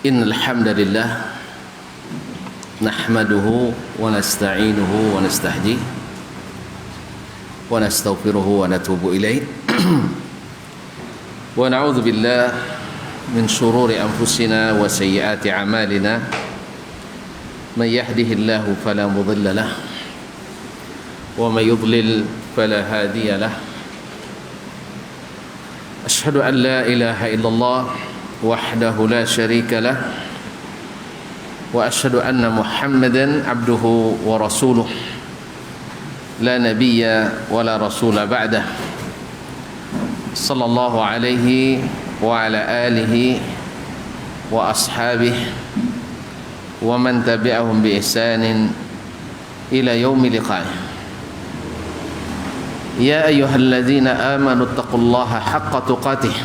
إن الحمد لله نحمده ونستعينه ونستهديه ونستغفره ونتوب إليه ونعوذ بالله من شرور أنفسنا وسيئات أعمالنا من يهده الله فلا مضل له ومن يضلل فلا هادي له أشهد أن لا إله إلا الله وحده لا شريك له وأشهد أن محمدا عبده ورسوله لا نبي ولا رسول بعده صلى الله عليه وعلى آله وأصحابه ومن تبعهم بإحسان إلى يوم لقائه يا أيها الذين آمنوا اتقوا الله حق تقاته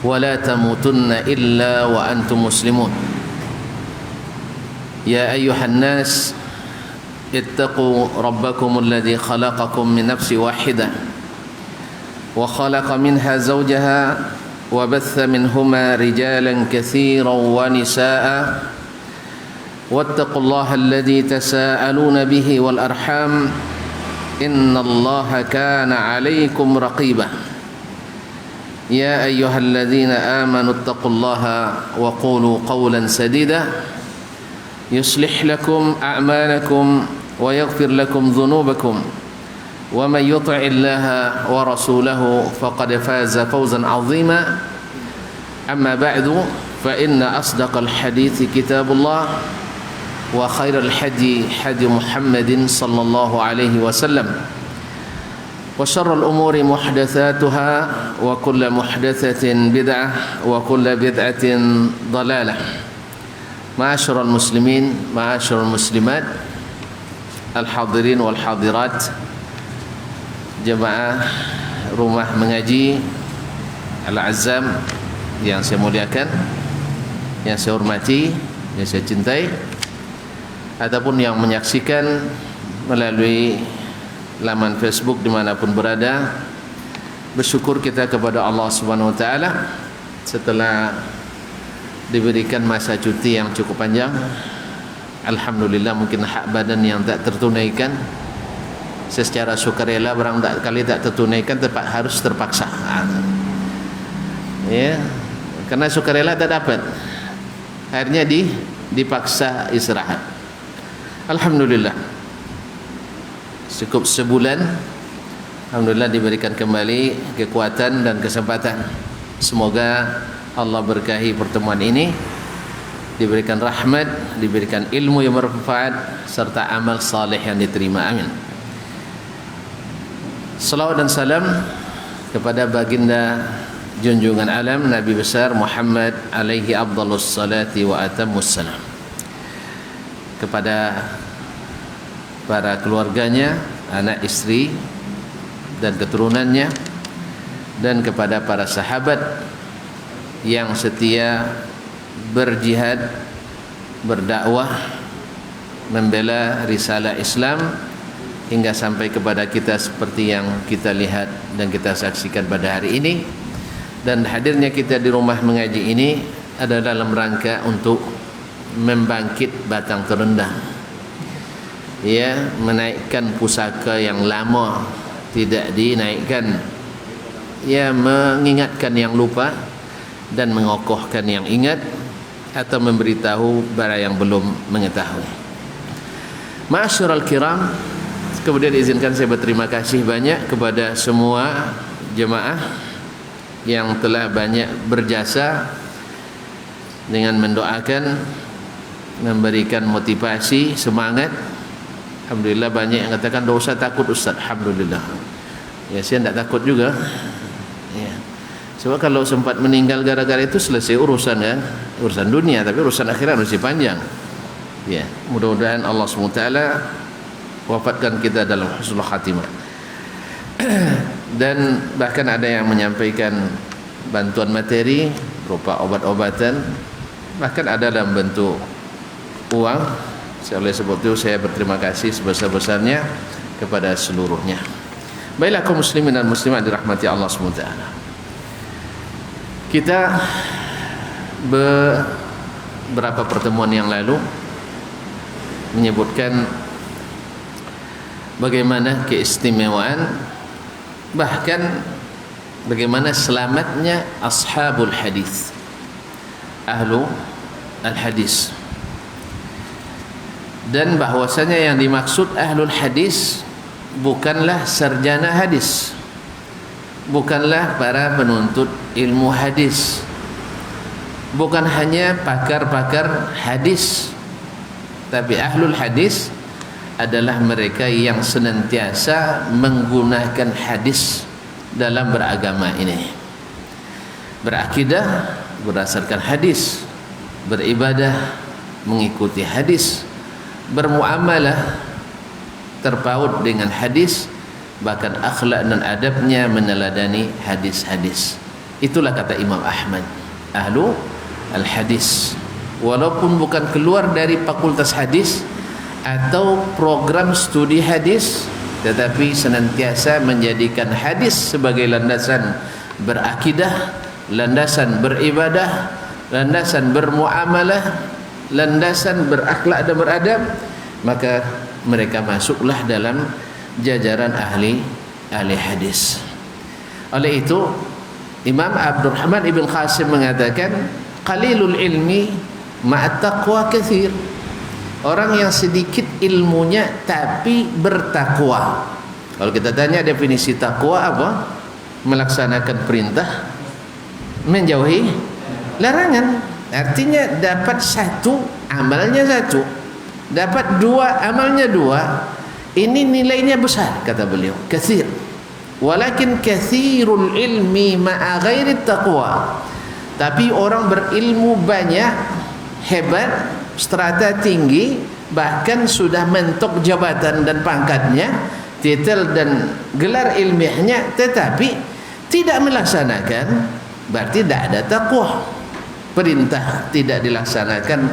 ولا تموتن إلا وأنتم مسلمون يا أيها الناس اتقوا ربكم الذي خلقكم من نفس واحدة وخلق منها زوجها وبث منهما رجالا كثيرا ونساء واتقوا الله الذي تساءلون به والأرحام إن الله كان عليكم رقيبا يا أيها الذين آمنوا اتقوا الله وقولوا قولا سديدا يصلح لكم أعمالكم ويغفر لكم ذنوبكم ومن يطع الله ورسوله فقد فاز فوزا عظيما أما بعد فإن أصدق الحديث كتاب الله وخير الحدي حدي محمد صلى الله عليه وسلم وشر الأمور محدثاتها وكل محدثة بدعة وكل بدعة ضلالة معاشر المسلمين معاشر المسلمات الحاضرين والحاضرات jemaah rumah mengaji Al-Azam yang saya muliakan, yang saya hormati, yang saya cintai, ataupun yang menyaksikan melalui laman Facebook dimanapun berada. Bersyukur kita kepada Allah Subhanahu Wa Taala setelah diberikan masa cuti yang cukup panjang. Alhamdulillah, mungkin hak badan yang tak tertunaikan secara sukarela barangkali tak tertunaikan, harus terpaksa. Ya, karena sukarela tak dapat, akhirnya dipaksa istirahat. Alhamdulillah, cukup sebulan, alhamdulillah diberikan kembali kekuatan dan kesempatan. Semoga Allah berkahi pertemuan ini, diberikan rahmat, diberikan ilmu yang bermanfaat serta amal saleh yang diterima. Amin. Salawat dan salam kepada baginda junjungan alam Nabi besar Muhammad alaihi afdhalus salati wa atammus salam, kepada para keluarganya, anak istri dan keturunannya, dan kepada para sahabat yang setia berjihad, berdakwah, membela risalah Islam hingga sampai kepada kita seperti yang kita lihat dan kita saksikan pada hari ini. Dan hadirnya kita di rumah mengaji ini adalah dalam rangka untuk membangkit batang terendah, ya, menaikkan pusaka yang lama tidak dinaikkan, ya, mengingatkan yang lupa dan mengokohkan yang ingat, atau memberitahu bara yang belum mengetahui. Ma'asyiral kiram, kemudian izinkan saya berterima kasih banyak kepada semua jemaah yang telah banyak berjasa dengan mendoakan, memberikan motivasi, semangat. Alhamdulillah banyak yang katakan dosa takut Ustaz. Alhamdulillah, ya, saya tidak takut juga, ya. Sebab kalau sempat meninggal gara-gara itu selesai urusan, ya, urusan dunia, tapi urusan akhirat masih panjang. Ya, mudah-mudahan Allah SWT wafatkan kita dalam husnul khatimah. Dan bahkan ada yang menyampaikan bantuan materi berupa obat-obatan, bahkan ada dalam bentuk uang. Oleh sebab itu saya berterima kasih sebesar-besarnya kepada seluruhnya. Baiklah kaum muslimin dan muslimat dirahmati Allah SWT, kita beberapa pertemuan yang lalu menyebutkan bagaimana keistimewaan, bahkan bagaimana selamatnya ashabul hadis, ahlu al-hadis, dan bahwasanya yang dimaksud ahlul hadis bukanlah sarjana hadis, bukanlah para penuntut ilmu hadis, bukan hanya pakar-pakar hadis, tapi ahlul hadis adalah mereka yang senantiasa menggunakan hadis dalam beragama ini, berakidah berdasarkan hadis, beribadah mengikuti hadis, bermuamalah terpaut dengan hadis, bahkan akhlak dan adabnya meneladani hadis-hadis. Itulah kata Imam Ahmad, ahlu al-hadis, walaupun bukan keluar dari fakultas hadis atau program studi hadis, tetapi senantiasa menjadikan hadis sebagai landasan berakidah, landasan beribadah, landasan bermuamalah, landasan berakhlak dan beradab, maka mereka masuklah dalam jajaran ahli hadis. Oleh itu Imam Abdurrahman ibn Qasim mengatakan, qalilul ilmi ma'at taqwa kathir. Orang yang sedikit ilmunya tapi bertakwa. Kalau kita tanya definisi takwa apa? Melaksanakan perintah, menjauhi larangan. Artinya dapat satu, amalnya satu. Dapat dua, amalnya dua. Ini nilainya besar, kata beliau. Kathir. Walakin kathirul ilmi ma'a ghairi taqwa. Tapi orang berilmu banyak, hebat, strata tinggi, bahkan sudah mentok jabatan dan pangkatnya, titel dan gelar ilmiahnya, tetapi tidak melaksanakan, berarti tidak ada taqwa. Perintah tidak dilaksanakan,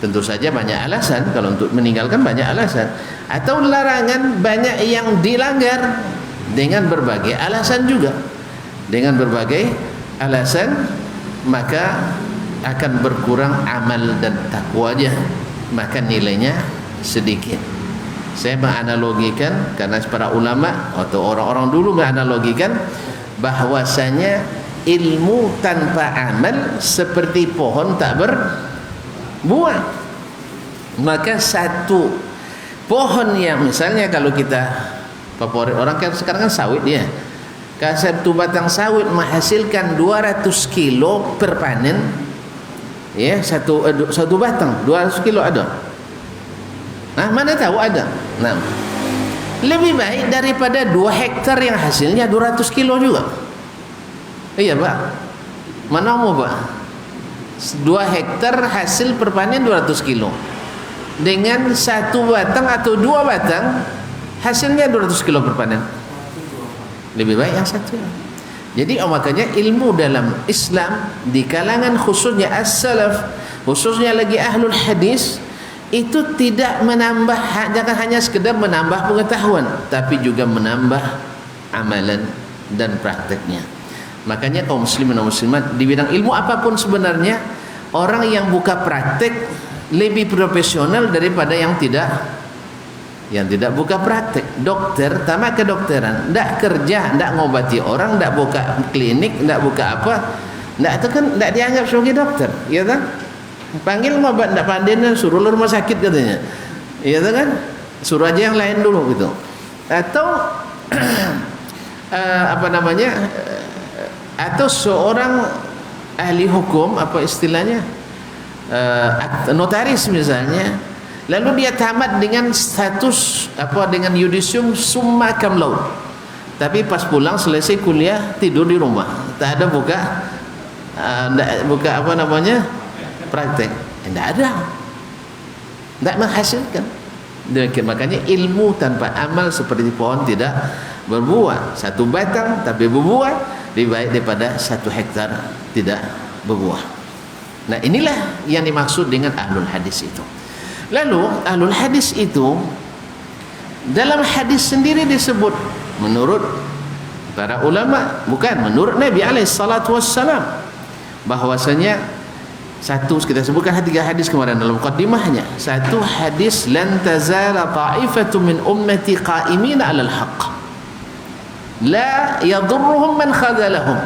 tentu saja banyak alasan. Kalau untuk meninggalkan banyak alasan, atau larangan banyak yang dilanggar dengan berbagai alasan juga. Dengan berbagai alasan, maka akan berkurang amal dan takwanya, maka nilainya sedikit. Saya menganalogikan, karena para ulama atau orang-orang dulu menganalogikan bahwasanya ilmu tanpa amal seperti pohon tak berbuah. Maka satu pohon yang misalnya kalau kita favorit orang kan sekarang kan sawit ya, kalau satu batang sawit menghasilkan 200 kilo per panen, ya, satu batang 200 kilo ada. Nah, mana tahu ada. Nah, lebih baik daripada 2 hektar yang hasilnya 200 kilo juga. Iya Pak, mana mau Pak? 2 hektar hasil perpanen 200 kilo dengan 1 batang atau 2 batang hasilnya 200 kilo perpanen. Lebih baik yang satu. Jadi makanya ilmu dalam Islam di kalangan khususnya as-salaf, khususnya lagi ahlul hadis, itu tidak menambah, jangan hanya sekedar menambah pengetahuan, tapi juga menambah amalan dan prakteknya. Makanya kaum muslimin dan muslimat di bidang ilmu apapun sebenarnya, orang yang buka praktek lebih profesional daripada yang tidak buka praktek. Dokter tamat kedokteran, ndak kerja, ndak ngobati orang, ndak buka klinik, ndak buka apa, ndak itu kan ndak dianggap sebagai dokter, ya kan? Panggil ngobat ndak pandai, suruh rumah sakit katanya, ya kan? Suruh aja yang lain dulu gitu. Atau apa namanya? Atau seorang ahli hukum, apa istilahnya, notaris misalnya, lalu dia tamat dengan status apa, dengan yudisium summa cum laude, tapi pas pulang selesai kuliah tidur di rumah, tak ada buka apa namanya, praktek, tidak ada, tidak menghasilkan. Makanya ilmu tanpa amal seperti pohon tidak berbuah. 1 batang tapi berbuah lebih baik daripada 1 hektar tidak berbuah. Nah, inilah yang dimaksud dengan ahlul hadis itu. Lalu ahlul hadis itu dalam hadis sendiri disebut menurut para ulama, bukan menurut Nabi alaihissalatu wassalam, bahwasanya Satu, kita sebutkan 3 hadis kemarin dalam muqaddimahnya. Satu hadis, lan tazala ta'ifatu min ummati qa'imina 'alal haqq la yadurruhum man khadalahum.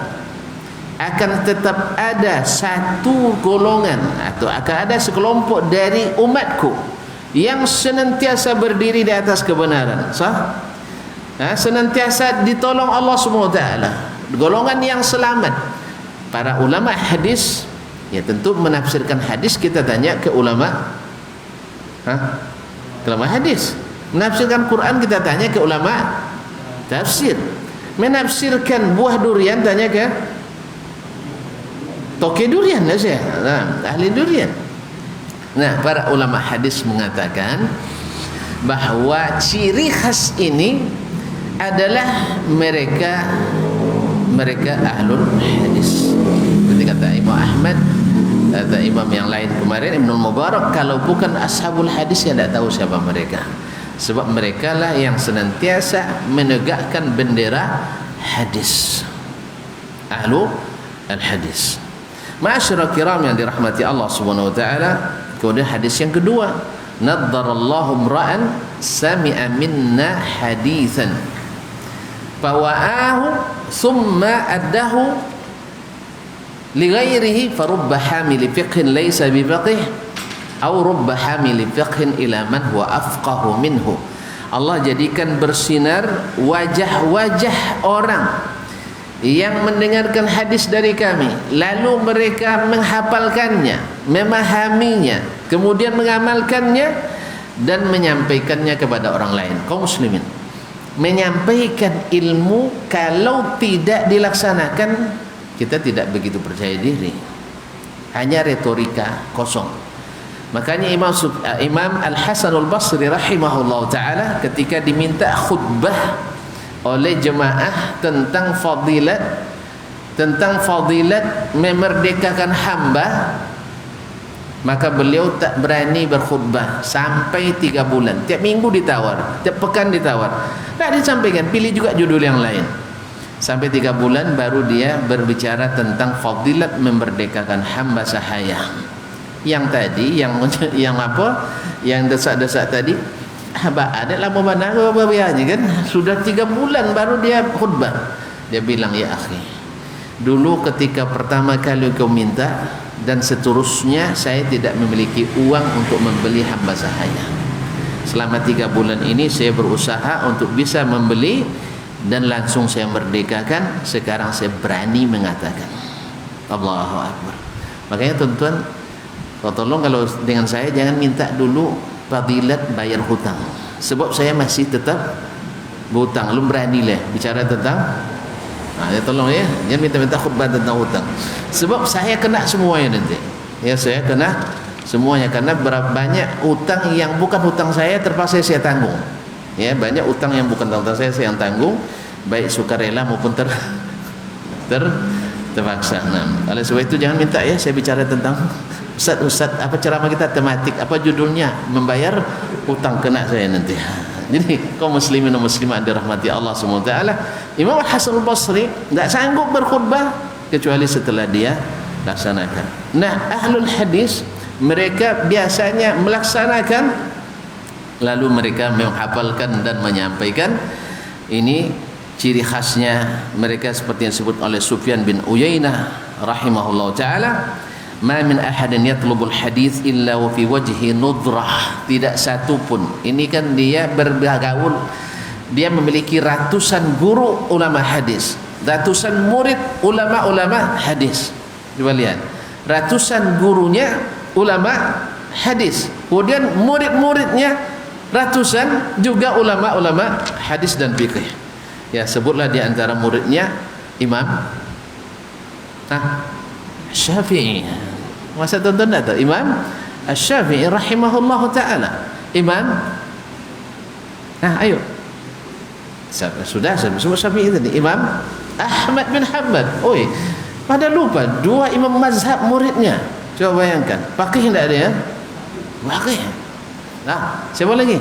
Akan tetap ada satu golongan atau akan ada sekelompok dari umatku yang senantiasa berdiri di atas kebenaran. Sah? Senantiasa ditolong Allah SWT. Golongan yang selamat. Para ulama hadis, ya tentu menafsirkan hadis kita tanya ke ulama ulama hadis. Menafsirkan Quran kita tanya ke ulama tafsir. Menafsirkan buah durian tanya ke toke durian lah saya, ahli durian. Nah, para ulama hadis mengatakan bahawa ciri khas ini adalah mereka ahlul hadis. Seperti kata Imam Ahmad, kata imam yang lain kemarin, Ibnul Mubarak, kalau bukan ashabul hadis ya tidak tahu siapa mereka. Sebab mereka lah yang senantiasa menegakkan bendera hadis, ahlul hadis. Ma'asyiral kiram yang dirahmati Allah Subhanahu wa taala, kemudian hadis yang kedua, naddarallahu imra'an sami'a minna haditsan fawa'ahu thumma addahu li ghairihi farubba hamili fiqhin laysa bifaqih aw rubba hamili fiqhin ila man huwa afqahu minhu. Allah jadikan bersinar wajah-wajah orang yang mendengarkan hadis dari kami, lalu mereka menghafalkannya, memahaminya, kemudian mengamalkannya dan menyampaikannya kepada orang lain, kaum muslimin. Menyampaikan ilmu kalau tidak dilaksanakan, kita tidak begitu percaya diri, hanya retorika kosong. Makanya Imam Al-Hasan Al-Basri rahimahullah ta'ala ketika diminta khutbah oleh jemaah tentang fadilat memerdekakan hamba, maka beliau tak berani berkhutbah sampai 3 bulan. Tiap minggu ditawar, tiap pekan ditawar, tak disampaikan, pilih juga judul yang lain. Sampai 3 bulan baru dia berbicara tentang fadilat memerdekakan hamba sahaya. Yang tadi, yang apa, yang desak-desak tadi, ada lama mana biarnya kan, sudah 3 bulan baru dia khutbah. Dia bilang, ya akhi, dulu ketika pertama kali kau minta dan seterusnya saya tidak memiliki uang untuk membeli hamba sahaya. Selama 3 bulan ini saya berusaha untuk bisa membeli dan langsung saya merdekakan. Sekarang saya berani mengatakan. Allahu Akbar. Makanya tuan-tuan, tolong kalau dengan saya jangan minta dulu fadilat bayar hutang, sebab saya masih tetap berhutang. Lu berani lah bicara tentang ya tolong ya, jangan minta-minta khutbah tentang hutang, sebab saya kena semuanya nanti. Ya, saya kena semuanya karena berapa banyak hutang yang bukan hutang saya terpaksa saya tanggung. Ya, banyak hutang yang bukan hutang saya yang tanggung, baik sukarela maupun terpaksa. Nah, oleh sebab itu jangan minta ya saya bicara tentang Ustaz, apa ceramah kita tematik, apa judulnya, membayar hutang, kena saya nanti. Jadi kaum muslimin dan muslimat dirahmati Allah SWT, Imam Hasan Al-Basri tidak sanggup berkhutbah kecuali setelah dia laksanakan. Nah, ahlul hadis mereka biasanya melaksanakan, lalu mereka menghafalkan dan menyampaikan. Ini ciri khasnya mereka, seperti yang disebut oleh Sufyan bin Uyainah rahimahullah ta'ala, ma min ahadin yatlubul hadis illa wa fi wajhi nudrah. Tidak satu pun, ini kan dia bergaul, dia memiliki ratusan guru ulama hadis, ratusan murid ulama-ulama hadis. Coba lihat, ratusan gurunya ulama hadis, kemudian murid-muridnya ratusan juga ulama-ulama hadis dan fikih. Ya, sebutlah di antara muridnya Imam Syafi'i. Masa tonton tak tahu Imam Syafi'i rahimahullah ta'ala. Imam ayo sudah semua Syafi'i tadi. Imam Ahmad bin Hanbal. Oi, pada lupa 2 imam mazhab muridnya. Coba bayangkan, faqih tidak ada ya? Faqih. Nah, siapa lagi?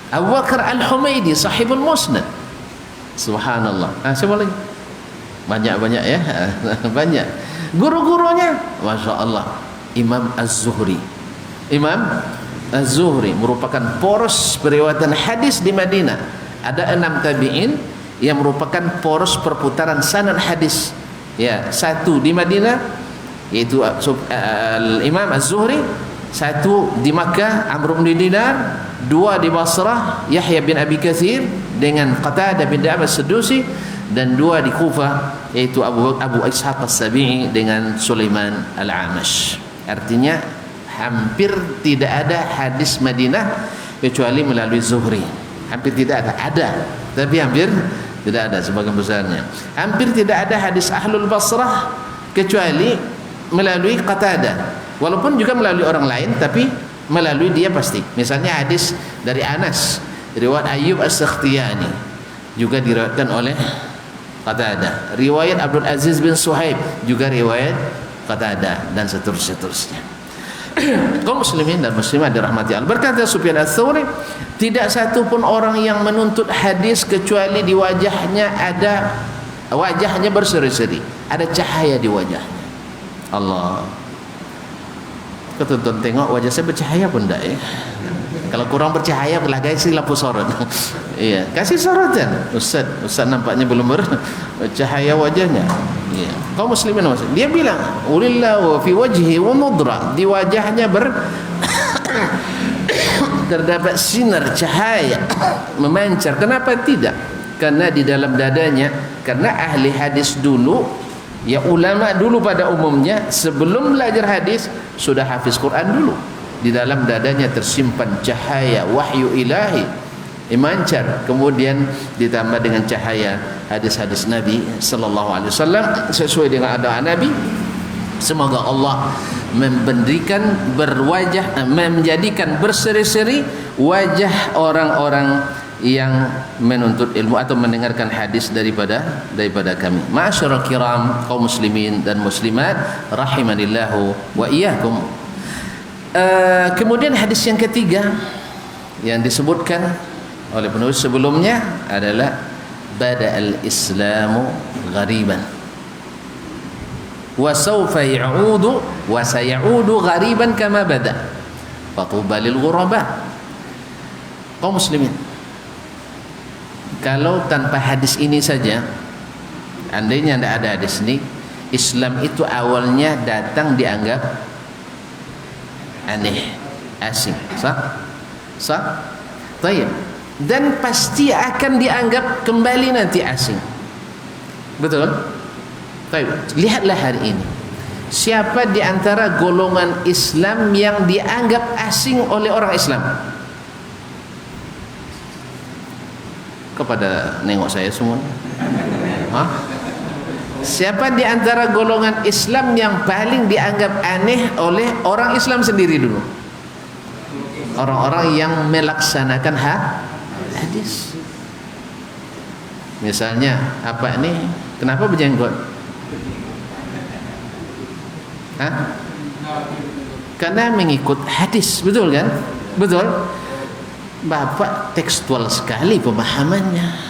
Abu Bakar Al-Humaidi sahibul Musnad. Subhanallah. Siapa lagi? Banyak-banyak ya. Banyak. Guru-gurunya, Masya Allah, Imam Az-Zuhri. Imam Az-Zuhri merupakan poros periwayatan hadis di Madinah. Ada 6 tabi'in yang merupakan poros perputaran sanad hadis. Ya, satu di Madinah yaitu Imam Az-Zuhri, satu di Makkah Amr bin Dinar, 2 di Basrah Yahya bin Abi Katsir dengan Qatadah bin Da'amah As-Sadusi, dan 2 di Kufah yaitu Abu Ishaq As-Sabi'i dengan Sulaiman Al-Amash. Artinya hampir tidak ada hadis Madinah kecuali melalui Zuhri. Hampir tidak ada, tapi hampir tidak ada sebagian besarnya. Hampir tidak ada hadis Ahlul Basrah kecuali melalui Qatadah, walaupun juga melalui orang lain, tapi melalui dia pasti. Misalnya hadis dari Anas riwayat Ayyub As-Sakhtiyani juga diriwayatkan oleh Qatadah. Riwayat Abdul Aziz bin Suhaib juga riwayat Qatadah, dan seterusnya. Kaum muslimin dan muslimat dirahmati Allah. Berkata Sufyan Ats-Tsauri, tidak satu pun orang yang menuntut hadis kecuali di wajahnya berseri-seri, ada cahaya di wajahnya. Allah, ketonton tengok wajah saya bercahaya pun enggak ya? Kalau kurang bercahaya belah guys, lampu sorot. Iya, kasih sorotan. Ustaz nampaknya belum bercahaya wajahnya. Iya. Kaum muslimin, dia bilang, "Ulillahu fi wajhi wa mudra." Di wajahnya terdapat sinar cahaya memancar. Kenapa tidak? Karena di dalam dadanya, karena ahli hadis dulu, ya ulama dulu pada umumnya sebelum belajar hadis sudah hafiz Quran dulu. Di dalam dadanya tersimpan cahaya wahyu ilahi memancar, kemudian ditambah dengan cahaya hadis-hadis Nabi sallallahu alaihi wasallam sesuai dengan adaan Nabi. Semoga Allah menjadikan berseri-seri wajah orang-orang yang menuntut ilmu atau mendengarkan hadis daripada kami. Ma'asyiral kiram, kaum muslimin dan muslimat rahimanillahu wa iyyakum. Kemudian hadis yang ketiga yang disebutkan oleh penulis sebelumnya adalah bada'al islamu ghariban wa sawfa ya'udu wa sayaudu ghariban kama bada fatuba lil ghuraba. Kaum muslimin, kalau tanpa hadis ini saja, andainya tidak ada hadis ini, Islam itu awalnya datang dianggap aneh, asing, sah? Baik. Dan pasti akan dianggap kembali nanti asing. Betul? Baik. Lihatlah hari ini, siapa di antara golongan Islam yang dianggap asing oleh orang Islam? Kepada nengok saya semua. Hah? Siapa di antara golongan Islam yang paling dianggap aneh oleh orang Islam sendiri dulu? Orang-orang yang melaksanakan hadis. Misalnya apa ini? Kenapa berjenggot? Hah? Karena mengikut hadis, betul kan? Betul. Bapak tekstual sekali pemahamannya.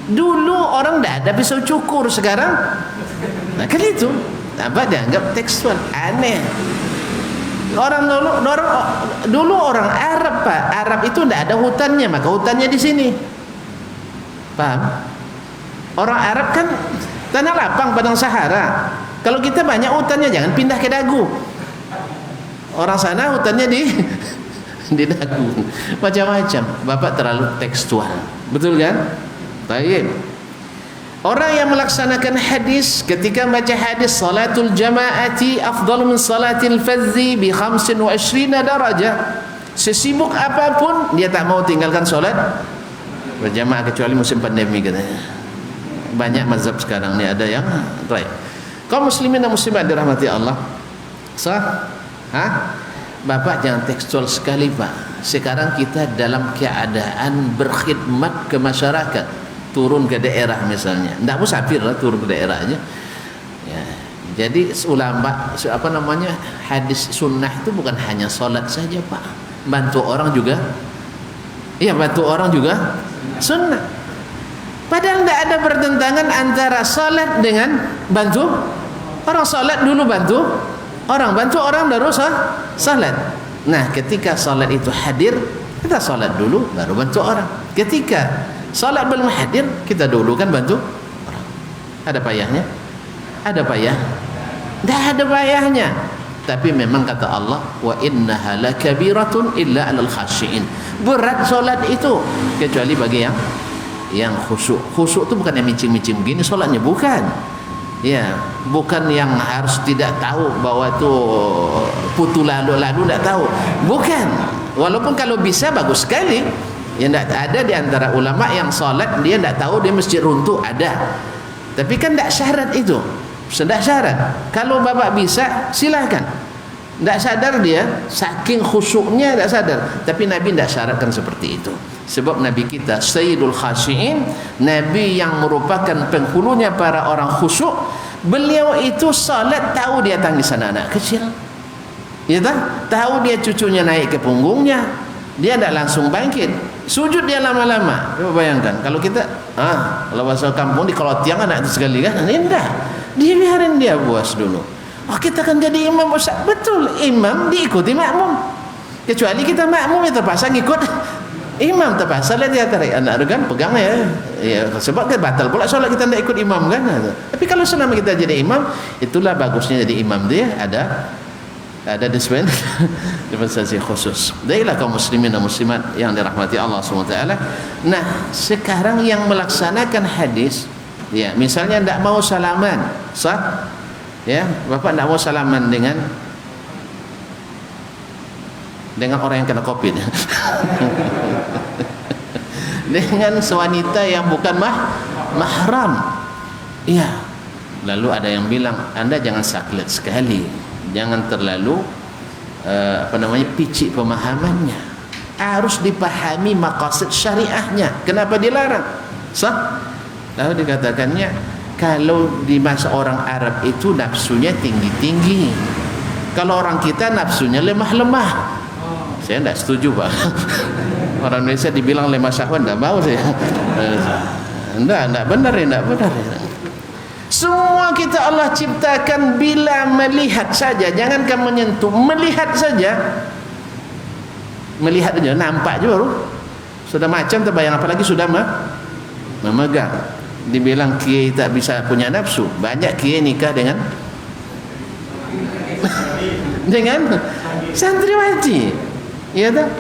Dulu orang tidak ada pisau cukur, sekarang nah kan itu apa dianggap tekstual, aneh. Orang dulu orang Arab, Pak. Arab itu tidak ada hutannya, maka hutannya di sini. Paham? Orang Arab kan tanah lapang, padang Sahara. Kalau kita banyak hutannya, jangan pindah ke Dagu. Orang sana hutannya di Dagu. Macam-macam. Bapak terlalu tekstual, betul kan? Baik. Orang yang melaksanakan hadis ketika baca hadis salatul jamaati afdal min salatil fadzi bi 25 darajah. Sesibuk apapun dia tak mau tinggalkan solat berjamaah kecuali musim pandemi katanya. Banyak mazhab sekarang ni ada yang baik. Kaum muslimin dan muslimat dirahmati Allah. Sah? Bapak jangan tekstual sekali, Pak. Sekarang kita dalam keadaan berkhidmat ke masyarakat. Turun ke daerah misalnya, tidak musafir lah, turun ke daerah aja ya. Jadi ulama hadis sunnah itu bukan hanya solat saja, Pak. Bantu orang juga, iya, bantu orang juga sunnah. Padahal tidak ada bertentangan antara salat dengan bantu. Orang salat dulu bantu orang, bantu orang baru salat. Nah, ketika salat itu hadir, kita salat dulu baru bantu orang. Ketika salat belum hadir, kita dulu kan bantu orang. Ada payahnya? Ada payah? Tidak ada payahnya. Tapi memang kata Allah, wa innaha lakabiratun illa 'alal khashiin. Berat solat itu kecuali bagi yang khusyuk. Khusyuk itu bukan yang mincing-mincing begini solatnya, bukan. Ya, bukan yang harus tidak tahu bahwa itu putu lalu tidak tahu. Bukan. Walaupun kalau bisa bagus sekali. Ya, tidak ada di antara ulama yang solat dia tidak tahu dia masjid runtuh, ada. Tapi kan tidak syarat itu. Tidak syarat. Kalau bapak bisa silakan. Tidak sadar dia, saking khusyuknya tidak sadar. Tapi Nabi tidak syaratkan seperti itu. Sebab Nabi kita Sayyidul Khashi'in, Nabi yang merupakan penghulunya para orang khusyuk. Beliau itu salat tahu dia tangisan anak kecil, ya tahu dia cucunya naik ke punggungnya, dia tidak langsung bangkit. Sujud dia lama-lama. Coba bayangkan kalau kita kalau bahasa kampung di kalau tiang anak itu sekali kan, indah. Dia biarin dia buas dulu. Oh, kita kan jadi imam Ustaz. Betul, imam diikuti makmum. Kecuali kita makmum yang terpaksa ngikut imam, terpaksa lihat dia tarik anak kan pegang ya sebab kan batal pula solat kita tidak ikut imam kan. Tapi kalau selama kita jadi imam, itulah bagusnya jadi imam dia ada dispensasi khusus. Baiklah kaum muslimin dan muslimat yang dirahmati Allah SWT. Nah, sekarang yang melaksanakan hadis, ya, misalnya tidak mau salaman, sah? Ya, bapak tidak mau salaman dengan orang yang kena COVID. Dengan sewanita yang bukan mahram. Ya. Lalu ada yang bilang, Anda jangan sakit sekali. Jangan terlalu picik pemahamannya. Harus dipahami maqasid syariahnya. Kenapa dilarang? Sah? Lalu dikatakannya, kalau di masa orang Arab itu nafsunya tinggi-tinggi. Kalau orang kita nafsunya lemah-lemah. Saya tidak setuju, Pak. Orang Indonesia dibilang lemah syahwat, tidak mau saya. Tidak benar. Semua kita Allah ciptakan bila melihat saja, jangankan menyentuh, melihat saja. Melihat saja, nampak juga baru sudah macam terbayang, apalagi sudah memegang. Dibilang kiai tak bisa punya nafsu, banyak kiai nikah dengan santriwati, ya tak?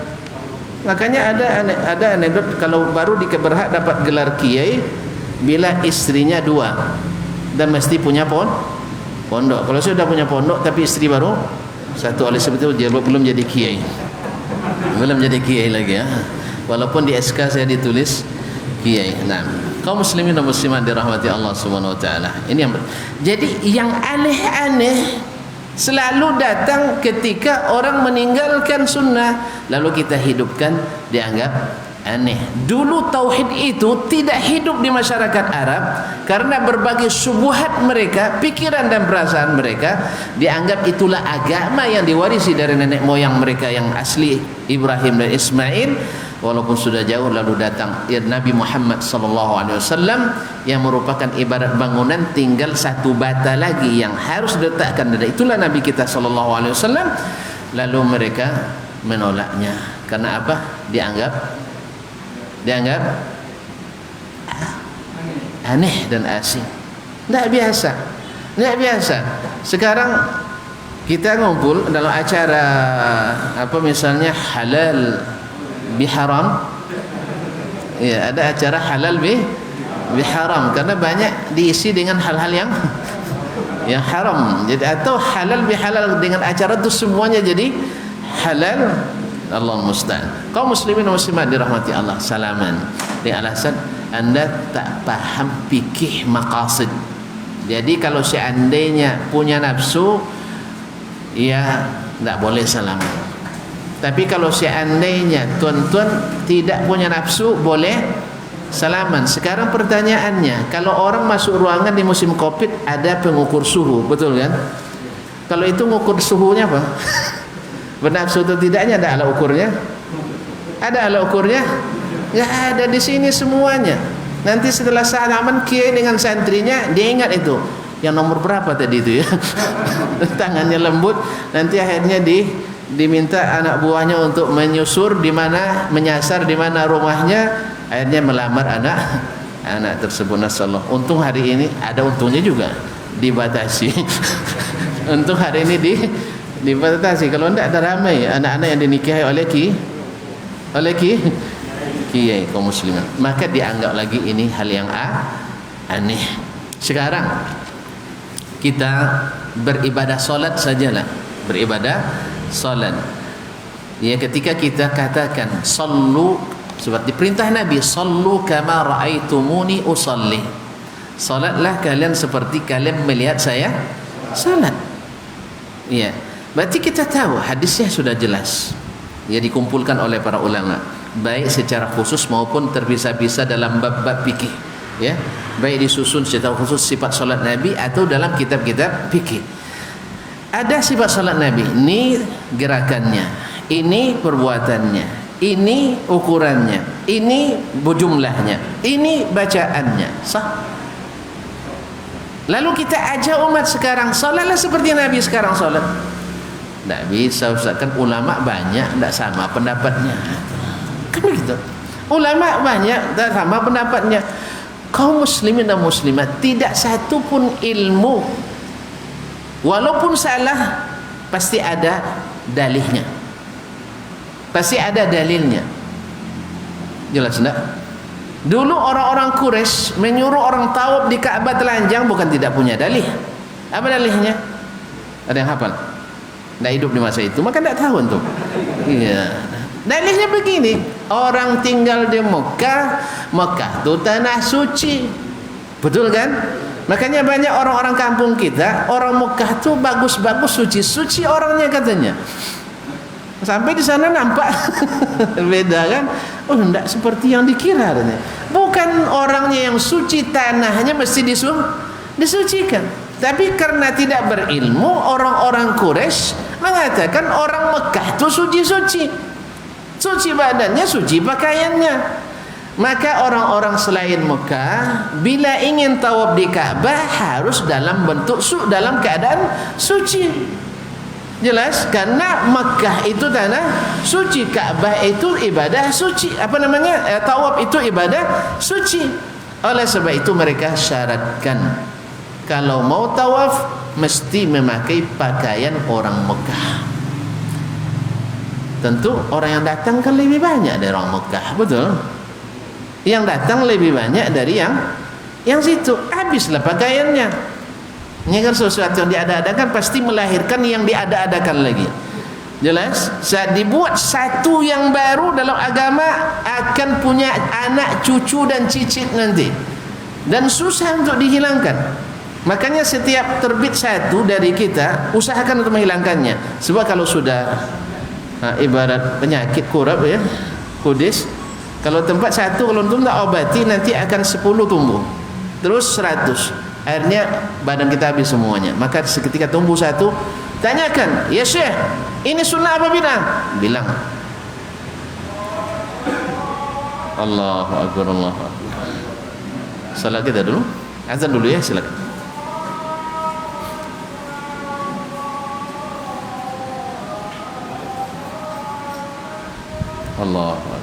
Makanya ada anekdot, kalau baru di Keberhak dapat gelar kiai bila istrinya 2 dan mesti punya pondok. Kalau sudah punya pondok tapi istri baru 1, oleh sebab itu dia belum jadi kiai. Belum jadi kiai lagi ya. Walaupun di SK saya ditulis kiai. Nah, kaum muslimin dan muslimat dirahmati Allah Subhanahu wa taala. Jadi yang aneh-aneh selalu datang ketika orang meninggalkan sunnah, lalu kita hidupkan, dianggap aneh. Dulu tauhid itu tidak hidup di masyarakat Arab karena berbagai syubhat mereka, pikiran dan perasaan mereka, dianggap itulah agama yang diwarisi dari nenek moyang mereka yang asli, Ibrahim dan Ismail. Walaupun sudah jauh, lalu datang Nabi Muhammad SAW yang merupakan ibarat bangunan, tinggal satu bata lagi yang harus diletakkan. Dan itulah Nabi kita SAW. Lalu mereka menolaknya. Karena apa? Dianggap aneh dan asing. Tidak biasa. Sekarang kita ngumpul dalam acara misalnya halal biharam, ya, ada acara halal biharam karena banyak diisi dengan hal-hal yang haram. Jadi atau halal bihalal dengan acara itu semuanya jadi halal. Allah musta'an. Kaum muslimin dan muslimat dirahmati Allah, salaman. Dengan alasan Anda tak paham fikih maqasid. Jadi kalau seandainya punya nafsu, ya tak boleh salaman. Tapi kalau seandainya tuan-tuan tidak punya nafsu, boleh salaman. Sekarang pertanyaannya, kalau orang masuk ruangan di musim Covid ada pengukur suhu, betul kan? Kalau itu ngukur suhunya apa? Bernafsu atau tidaknya, ada alat ukurnya? Ada alat ukurnya? Nggak ada di sini semuanya. Nanti setelah salaman kiai dengan santrinya, dia ingat itu. Yang nomor berapa tadi itu ya? Tangannya lembut, nanti akhirnya diminta anak buahnya untuk menyusur di mana, menyasar di mana rumahnya, akhirnya melamar anak tersebut. Nasallahu. Untung hari ini ada untungnya juga, dibatasi. Untung hari ini dibatasi. Kalau tidak ada ramai anak-anak yang dinikahi oleh kiai kaum muslimin, maka dianggap lagi ini hal yang aneh. Sekarang kita beribadah solat sajalah, beribadah solat ya, ketika kita katakan sallu, seperti perintah Nabi, sallu kama ra'aitumuni usalli, salatlah kalian seperti kalian melihat saya salat. Ya, berarti kita tahu hadisnya sudah jelas ya, dikumpulkan oleh para ulama baik secara khusus maupun terpisah-pisah dalam bab-bab fikih ya, baik disusun secara khusus sifat salat Nabi atau dalam kitab-kitab fikih. Ada sifat salat Nabi, ini gerakannya, ini perbuatannya, ini ukurannya, ini jumlahnya, ini bacaannya, sah. Lalu kita ajak umat sekarang salatlah seperti Nabi sekarang salat. Tak bisa Ustaz, kan ulama banyak tak sama pendapatnya. Kan begitu. Ulama banyak tak sama pendapatnya. Kaum muslimin dan muslimat tidak satu pun ilmu, walaupun salah pasti ada dalihnya, pasti ada dalilnya. Jelas tak? Dulu orang-orang Quraisy menyuruh orang tawaf di Ka'bah telanjang bukan tidak punya dalih. Apa dalihnya? Ada yang hafal? Tak hidup di masa itu, maka tak tahu tuh. Iya. Dalilnya begini, orang tinggal di Mekah, Mekah itu tanah suci, betul kan? Makanya banyak orang-orang kampung kita, orang Mekah itu bagus-bagus, suci-suci orangnya katanya. Sampai di sana nampak beda kan? Oh, tidak seperti yang dikira katanya. Bukan orangnya yang suci, tanahnya mesti disucikan. Tapi karena tidak berilmu, orang-orang Quraisy mengatakan orang Mekah itu suci-suci, suci badannya, suci pakaiannya. Maka orang-orang selain Mekah bila ingin tawaf di Ka'bah harus dalam bentuk dalam keadaan suci. Jelas, karena Mekah itu tanah suci, Ka'bah itu ibadah suci, tawaf itu ibadah suci. Oleh sebab itu mereka syaratkan kalau mau tawaf mesti memakai pakaian orang Mekah. Tentu orang yang datang kan lebih banyak dari orang Mekah, betul? Yang datang lebih banyak dari yang situ, habislah pakaiannya. Ini kan sesuatu yang diada-adakan pasti melahirkan yang diada-adakan lagi. Jelas? Saat dibuat satu yang baru dalam agama akan punya anak, cucu dan cicit nanti, dan susah untuk dihilangkan. Makanya setiap terbit satu dari kita usahakan untuk menghilangkannya. Sebab kalau sudah ibarat penyakit kurap ya, kudis, kalau tempat satu kalau itu tak obati nanti akan 10 tumbuh, terus 100. Akhirnya badan kita habis semuanya. Maka seketika tumbuh satu, tanyakan, ya Syekh, ini sunnah apa bid'ah? Bilang. Allahu Akbar, Allahu Akbar. Salat kita dulu, azan dulu ya, silakan. Allahu Akbar.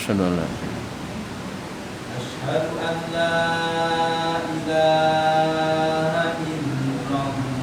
أشهد أن لا أشهد أن لا إله إلا الله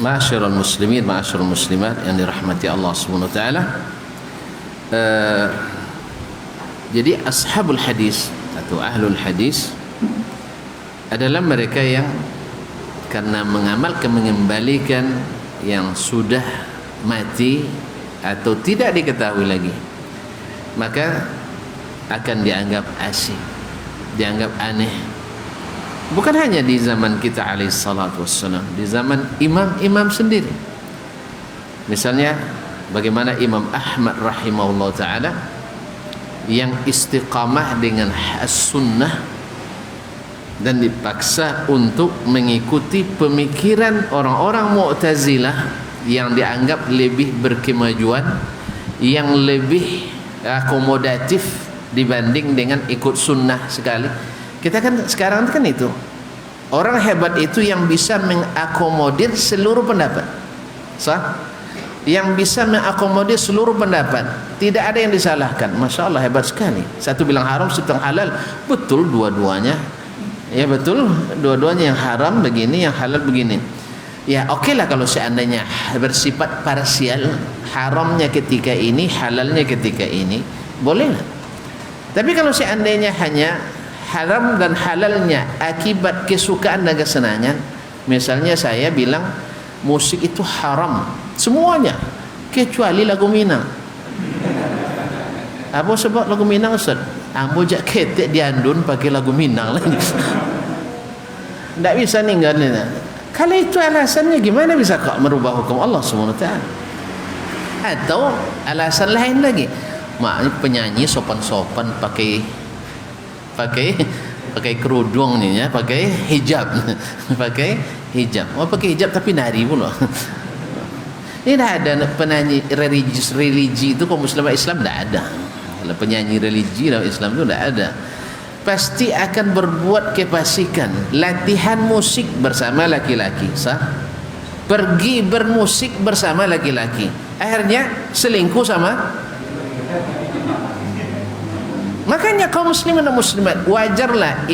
Ma'asyiral muslimin, ma'asyiral muslimat yang dirahmati Allah Subhanahu wa taala. Jadi ashabul hadis atau ahlul hadis adalah mereka yang karena mengamalkan, mengembalikan yang sudah mati atau tidak diketahui lagi, maka akan dianggap asing, dianggap aneh. Bukan hanya di zaman kita alaihi salatu wassalam, di zaman imam-imam sendiri. Misalnya bagaimana Imam Ahmad rahimahullah ta'ala yang istiqamah dengan as-sunnah dan dipaksa untuk mengikuti pemikiran orang-orang Mu'tazilah yang dianggap lebih berkemajuan, yang lebih akomodatif dibanding dengan ikut sunnah sekali. Kita kan sekarang kan itu orang hebat itu yang bisa mengakomodir seluruh pendapat, sah? Yang bisa mengakomodir seluruh pendapat, tidak ada yang disalahkan. Masya Allah, hebat sekali. Satu bilang haram, satu bilang halal, betul dua-duanya. Ya betul, dua-duanya yang haram begini, yang halal begini. Ya oke lah kalau seandainya bersifat parsial, haramnya ketika ini, halalnya ketika ini, boleh lah. Tapi kalau seandainya hanya haram dan halalnya akibat kesukaan dan kesenangan, misalnya saya bilang musik itu haram semuanya kecuali lagu Minang. Apa sebab lagu Minang, Ustaz? Ambo jak ketek diandun pakai lagu Minang lagi. Tak bisa ninggalin. Kalau itu alasannya, gimana bisa kau merubah hukum Allah SWT? Atau alasan lain lagi, maknanya penyanyi sopan-sopan pakai kerudung nih ya, pakai hijab. Pakai hijab. Oh, pakai hijab tapi nari pula. Ini dah ada penyanyi religi itu, kaum muslimah Islam tidak ada. Kalau penyanyi religi dalam Islam itu tidak ada. Pasti akan berbuat kefasikan. Latihan musik bersama laki-laki, sah? Pergi bermusik bersama laki-laki. Akhirnya selingkuh sama Makanya kaum muslimin dan muslimat, wajarlah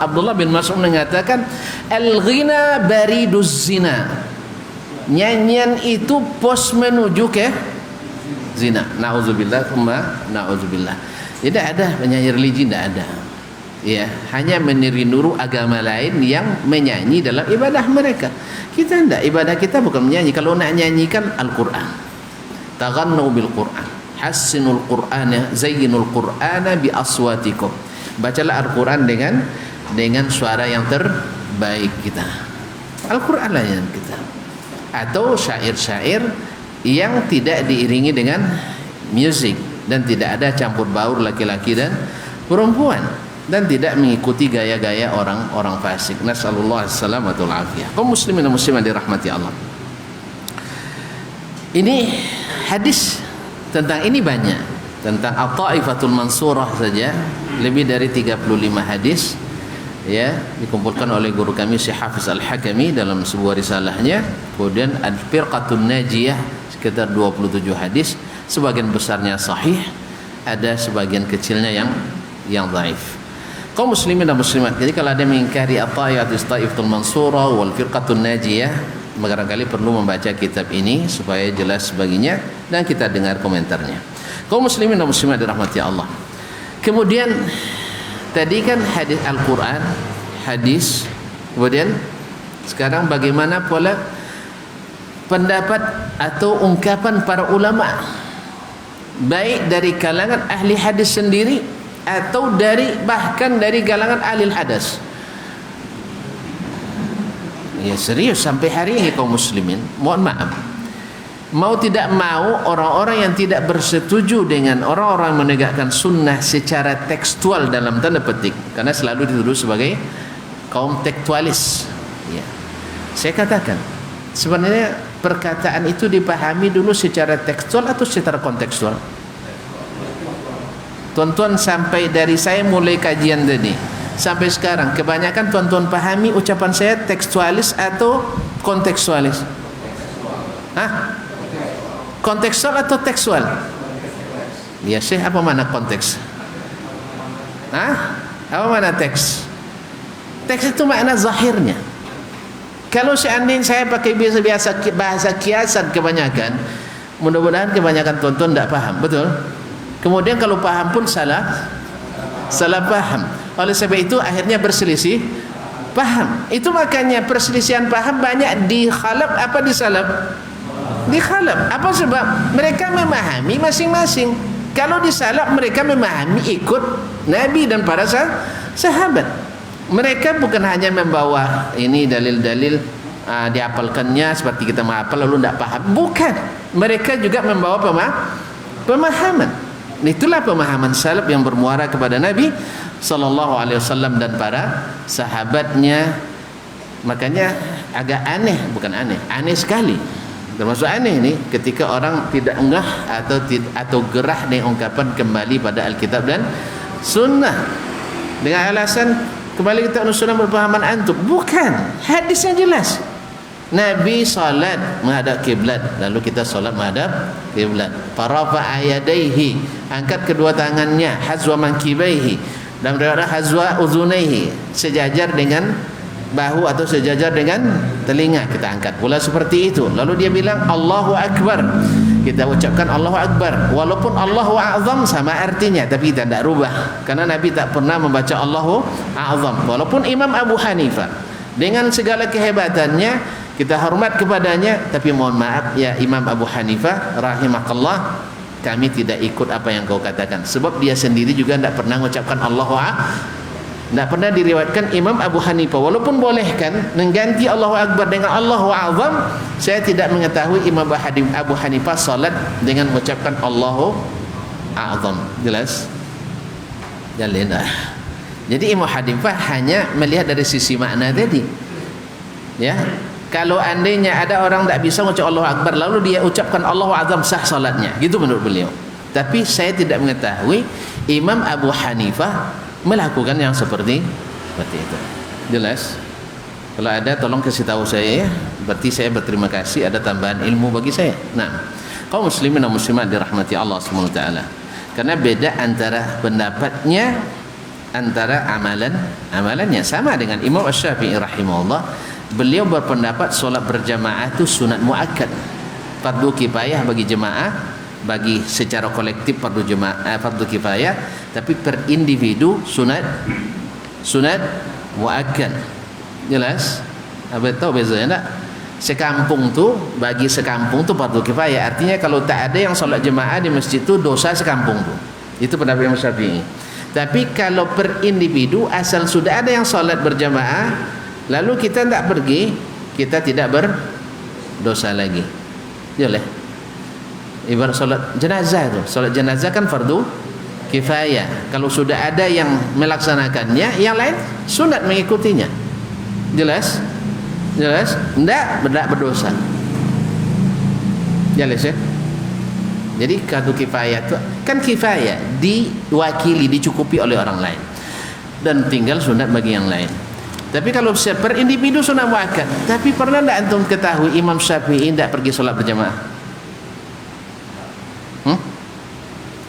Abdullah bin Mas'ud mengatakan al-ghina bariduz zina. Nyanyian itu pos menuju ke zina. Nauzubillah, nauzubillah. Tidak ada penyanyi religi, tidak ada. Ya, hanya meniru agama lain yang menyanyi dalam ibadah mereka. Kita tidak, ibadah kita bukan menyanyi. Kalau nak nyanyikan Al-Qur'an. Taghannu bil Qur'an. Hassinul Qur'ana, zayyinul Qur'ana bi aswatikum. Bacalah Al-Qur'an dengan suara yang terbaik kita. Al-Qur'an lah yang kita. Atau syair-syair yang tidak diiringi dengan musik dan tidak ada campur baur laki-laki dan perempuan dan tidak mengikuti gaya-gaya orang-orang fasik. Nasallallahu alaihi wasallam wa afiyah. Kaum muslimin dan muslimat dirahmati Allah. Ini hadis tentang ini banyak, tentang At-Taifatul Mansurah saja lebih dari 35 hadis ya, dikumpulkan oleh guru kami Syekh Hafiz Al-Hakami dalam sebuah risalahnya. Kemudian Al-Firqatun Najiyah sekitar 27 hadis, sebagian besarnya sahih, ada sebagian kecilnya yang dhaif. Kaum muslimin dan muslimat, jadi kalau ada mengingkari At-Taifatul Mansurah wal Firqatun Najiyah, barangkali perlu membaca kitab ini supaya jelas baginya dan kita dengar komentarnya. Kaum muslimin dan muslimat dirahmati Allah. Kemudian tadi kan hadis Al-Qur'an, hadis. Kemudian sekarang bagaimana pula pendapat atau ungkapan para ulama, baik dari kalangan ahli hadis sendiri atau bahkan dari kalangan ahli hadis. Ya serius sampai hari ini kaum muslimin, mohon maaf, mau tidak mau orang-orang yang tidak bersetuju dengan orang-orang menegakkan sunnah secara tekstual dalam tanda petik, karena selalu dituduh sebagai kaum tekstualis ya. Saya katakan sebenarnya perkataan itu dipahami dulu secara tekstual atau secara kontekstual. Tuan-tuan, sampai dari saya mulai kajian tadi sampai sekarang, kebanyakan tuan-tuan pahami ucapan saya tekstualis atau kontekstualis? Hah? Kontekstual atau tekstual? Ya, Syekh, apa mana konteks? Hah? Apa mana teks? Teks itu makna zahirnya. Kalau seandainya saya pakai biasa bahasa kiasan kebanyakan, mudah-mudahan kebanyakan tuan-tuan tidak paham, betul? Kemudian kalau paham pun salah paham. Oleh sebab itu akhirnya berselisih paham. Itu makanya perselisihan paham banyak di khalaf apa di salaf? Di khalaf. Apa sebab? Mereka memahami masing-masing. Kalau di salaf mereka memahami ikut Nabi dan para sahabat. Mereka bukan hanya membawa ini dalil-dalil dihafalkannya seperti kita menghafal lalu tidak paham. Bukan. Mereka juga membawa pemahaman. Itulah pemahaman salaf yang bermuara kepada Nabi sallallahu alaihi wasallam dan para sahabatnya. Makanya agak aneh, bukan aneh sekali. Termasuk aneh ini ketika orang tidak enggah atau gerah dengan ungkapan kembali pada Alkitab dan Sunnah dengan alasan kembali kita Sunnah berpahaman antum. Bukan, hadisnya jelas. Nabi salat menghadap kiblat, lalu kita salat menghadap kiblat. Farafa'a yadayhi, angkat kedua tangannya, hazwa mankibaihi, dan berada hazwa uzunaihi, sejajar dengan bahu atau sejajar dengan telinga, kita angkat pula seperti itu. Lalu dia bilang Allahu Akbar, kita ucapkan Allahu Akbar, walaupun Allahu A'zam sama artinya, tapi kita tidak rubah karena Nabi tak pernah membaca Allahu A'zam. Walaupun Imam Abu Hanifah dengan segala kehebatannya kita hormat kepadanya, tapi mohon maaf ya Imam Abu Hanifah rahimakallah, kami tidak ikut apa yang kau katakan, sebab dia sendiri juga tidak pernah mengucapkan Allahu Akbar. Tidak pernah diriwayatkan Imam Abu Hanifah, walaupun bolehkan mengganti Allahu Akbar dengan Allahu A'zam, saya tidak mengetahui Imam Abu Hanifah salat dengan mengucapkan Allahu A'zam. Jelas? Jalan. Jadi Imam Hanifah hanya melihat dari sisi makna tadi. Ya. Kalau andainya ada orang tak bisa mengucap Allahu Akbar lalu dia ucapkan Allahu A'zam, sah salatnya. Gitu menurut beliau. Tapi saya tidak mengetahui Imam Abu Hanifah melakukan yang seperti itu. Jelas? Kalau ada tolong kasih tahu saya ya. Berarti saya berterima kasih, ada tambahan ilmu bagi saya. Nah, kaum muslimin dan muslimat dirahmati Allah Subhanahu wa taala. Karena beda antara pendapatnya, antara amalannya. Sama dengan Imam Asy-Syafi'i rahimahullah, beliau berpendapat solat berjamaah itu sunat muakkad, fardu kifayah bagi jemaah, bagi secara kolektif fardu jemaah, fardu kifayah, tapi per individu sunat muakkad. Jelas? Apa tahu bezanya enggak? Sekampung tu, bagi sekampung tu fardu kifayah. Artinya kalau tak ada yang solat jemaah di masjid tu, dosa sekampung tu. Itu pendapat Imam Syafi'i. Tapi kalau per individu, asal sudah ada yang solat berjamaah, lalu kita tak pergi, kita tidak berdosa lagi. Boleh. Ibarat solat jenazah tu. Solat jenazah kan fardu kifayah. Kalau sudah ada yang melaksanakannya, yang lain sunat mengikutinya. Jelas? Jelas? Tidak berdosa. Jelas ya? Jadi fardu kifayah itu kan kifayah, diwakili, dicukupi oleh orang lain, dan tinggal sunat bagi yang lain. Tapi kalau per individu sunat muakkad. Tapi pernah tidak antum ketahui Imam Syafi'i tidak pergi solat berjamaah?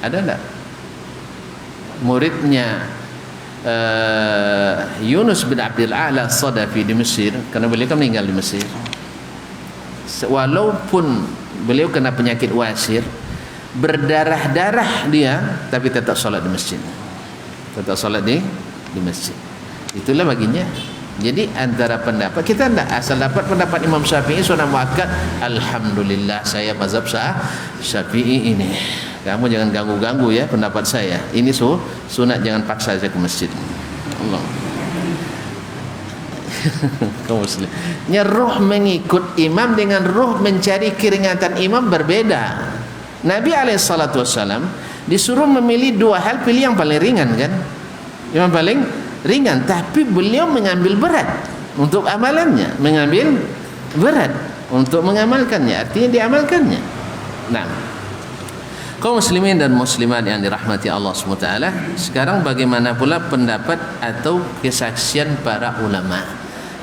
Ada tidak? Muridnya Yunus bin Abdul A'la As-Sadafi di Mesir, karena beliau kan meninggal di Mesir. Walaupun beliau kena penyakit wasir, berdarah-darah dia, tapi tetap solat di masjid. Tetap solat di masjid. Itulah baginya. Jadi antara pendapat, kita tidak asal dapat pendapat Imam Syafi'i sunat muakkad, alhamdulillah saya mazhab Syafi'i ini. Kamu jangan ganggu-ganggu ya pendapat saya. Ini sunat, jangan paksa saya ke masjid. Allah. Kaum muslim. Ruh mengikut imam dengan ruh mencari keringatan imam berbeda. Nabi SAW disuruh memilih dua hal, pilih yang paling ringan kan? Yang paling ringan, tapi beliau mengambil berat untuk amalannya, mengambil berat untuk mengamalkannya, artinya diamalkannya. Nah, kaum muslimin dan muslimat yang dirahmati Allah SWT, sekarang bagaimana pula pendapat atau kesaksian para ulama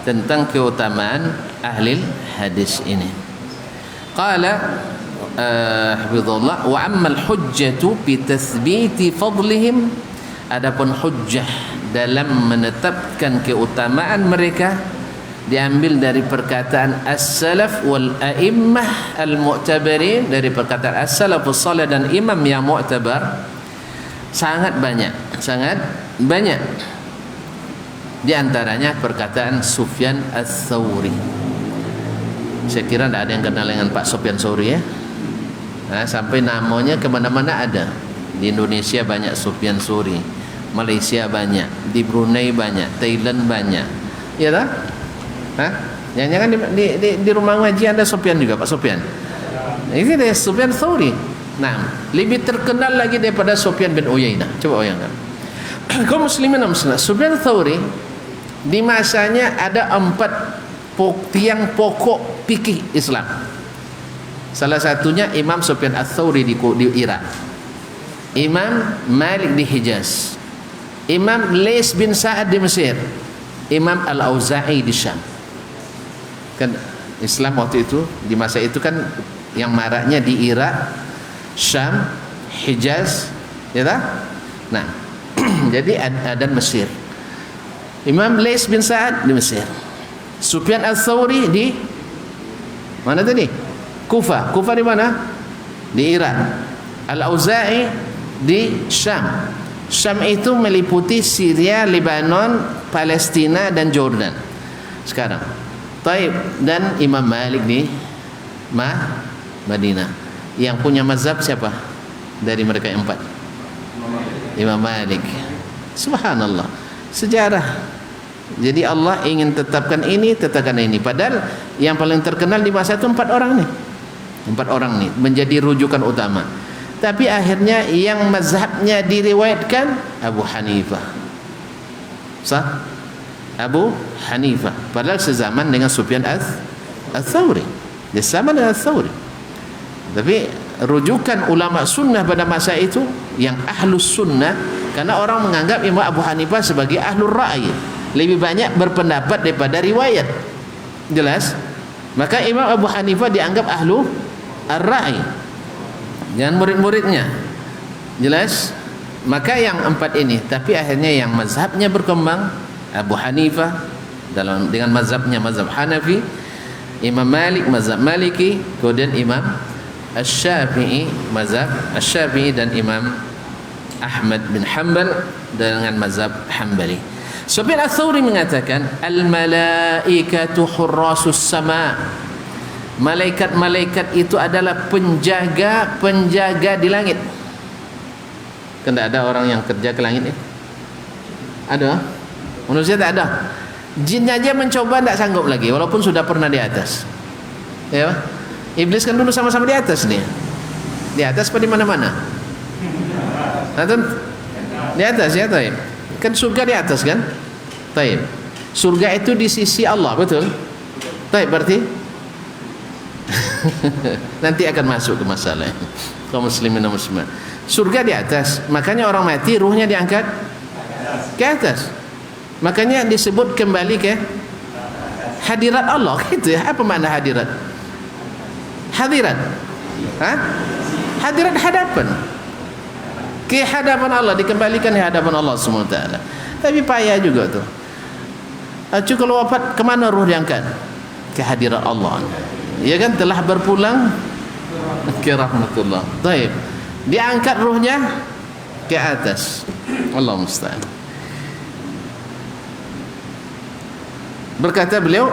tentang keutamaan ahli hadis ini? Qala hafizallah, wa ammal hujjatu bi tathbiti fadlihim, adapun hujjah dalam menetapkan keutamaan mereka diambil dari perkataan as-salaf wal a'immah al-mu'tabarin, dari perkataan as-salafus salih dan imam yang mu'tabar, sangat banyak di antaranya perkataan Sufyan Ats-Tsauri. Saya kira tidak ada yang kenal dengan Pak Sufyan Tsauri ya. Nah, sampai namanya kemana-mana ada. Di Indonesia banyak Sufyan Tsauri, Malaysia banyak, di Brunei banyak, Thailand banyak, ya tak? Hah? Jangan-jangan di rumah ngaji ada Sufyan juga, Pak Sufyan. Ini dia Sufyan Tsauri. Nah, lebih terkenal lagi daripada Sufyan bin Uyainah. Coba bayangkan. Kaum muslimin dan muslimat, Sufyan Tsauri di masanya ada 4 tiang pokok fikih Islam. Salah satunya Imam Sufyan Ats-Tsauri di Irak, Imam Malik di Hijaz, Imam Lais bin Sa'ad di Mesir, Imam Al-Auza'i di Syam. Kan Islam waktu itu, di masa itu kan yang maraknya di Irak, Syam, Hijaz, ya tak? Nah, jadi ada Mesir. Imam Lais bin Sa'ad di Mesir, Sufyan Ats-Tsauri di mana tadi? Kufah. Kufah di mana? Di Irak. Al-Auza'i di Syam. Syam itu meliputi Syria, Lebanon, Palestina dan Jordan sekarang. Taib. Dan Imam Malik di Madinah. Yang punya mazhab siapa dari mereka yang 4? Imam Malik. Subhanallah, sejarah. Jadi Allah ingin tetapkan ini, tetapkan ini. Padahal yang paling terkenal di masa itu 4 orang nih. 4 orang nih menjadi rujukan utama. Tapi akhirnya yang mazhabnya diriwayatkan Abu Hanifah. Sah? Abu Hanifah. Padahal sezaman dengan Sufyan Ats-Tsauri. Dia sama dengan Ats-Tsauri. Tapi rujukan ulama sunnah pada masa itu yang ahlus sunnah, karena orang menganggap Imam Abu Hanifah sebagai ahlur ra'yi, lebih banyak berpendapat daripada riwayat. Jelas? Maka Imam Abu Hanifah dianggap ahlu ar-ra'i. Dan murid-muridnya Jelas? Maka yang empat ini, tapi akhirnya yang mazhabnya berkembang, Abu Hanifah dengan mazhabnya mazhab Hanafi, Imam Malik mazhab Maliki, kemudian Imam Asy-Syafi'i mazhab Asy-Syafi'i, dan Imam Ahmad bin Hanbal dengan mazhab Hanbali. Sufyan Ats-Tsauri mengatakan al-malaikatu hurrasus sama. Malaikat-malaikat itu adalah penjaga di langit. Kan tidak ada orang yang kerja ke langit ya? Ada? Manusia tak ada. Jin aja mencoba tidak sanggup lagi walaupun sudah pernah di atas. Ya. Iblis kan dulu sama-sama di atas nih. Di atas apa di mana-mana? Di atas ya, taib. Kan surga di atas kan? Taib. Surga itu di sisi Allah, betul? Taib berarti nanti akan masuk ke masalah kaum muslimin dan muslimat. Surga di atas, makanya orang mati ruhnya diangkat ke atas. Makanya disebut kembali ke hadirat Allah, gitu ya. Apa makna hadirat? Hadirat, hadirat hadapan, ke hadapan Allah, dikembalikan ke hadapan Allah SWT. Tapi payah juga tuh. Kalau wafat kemana ruh diangkat? Ke hadirat Allah. Ya kan, telah berpulang ke rahmatullah. Baik, diangkat ruhnya ke atas. Allah musta'an. Berkata beliau,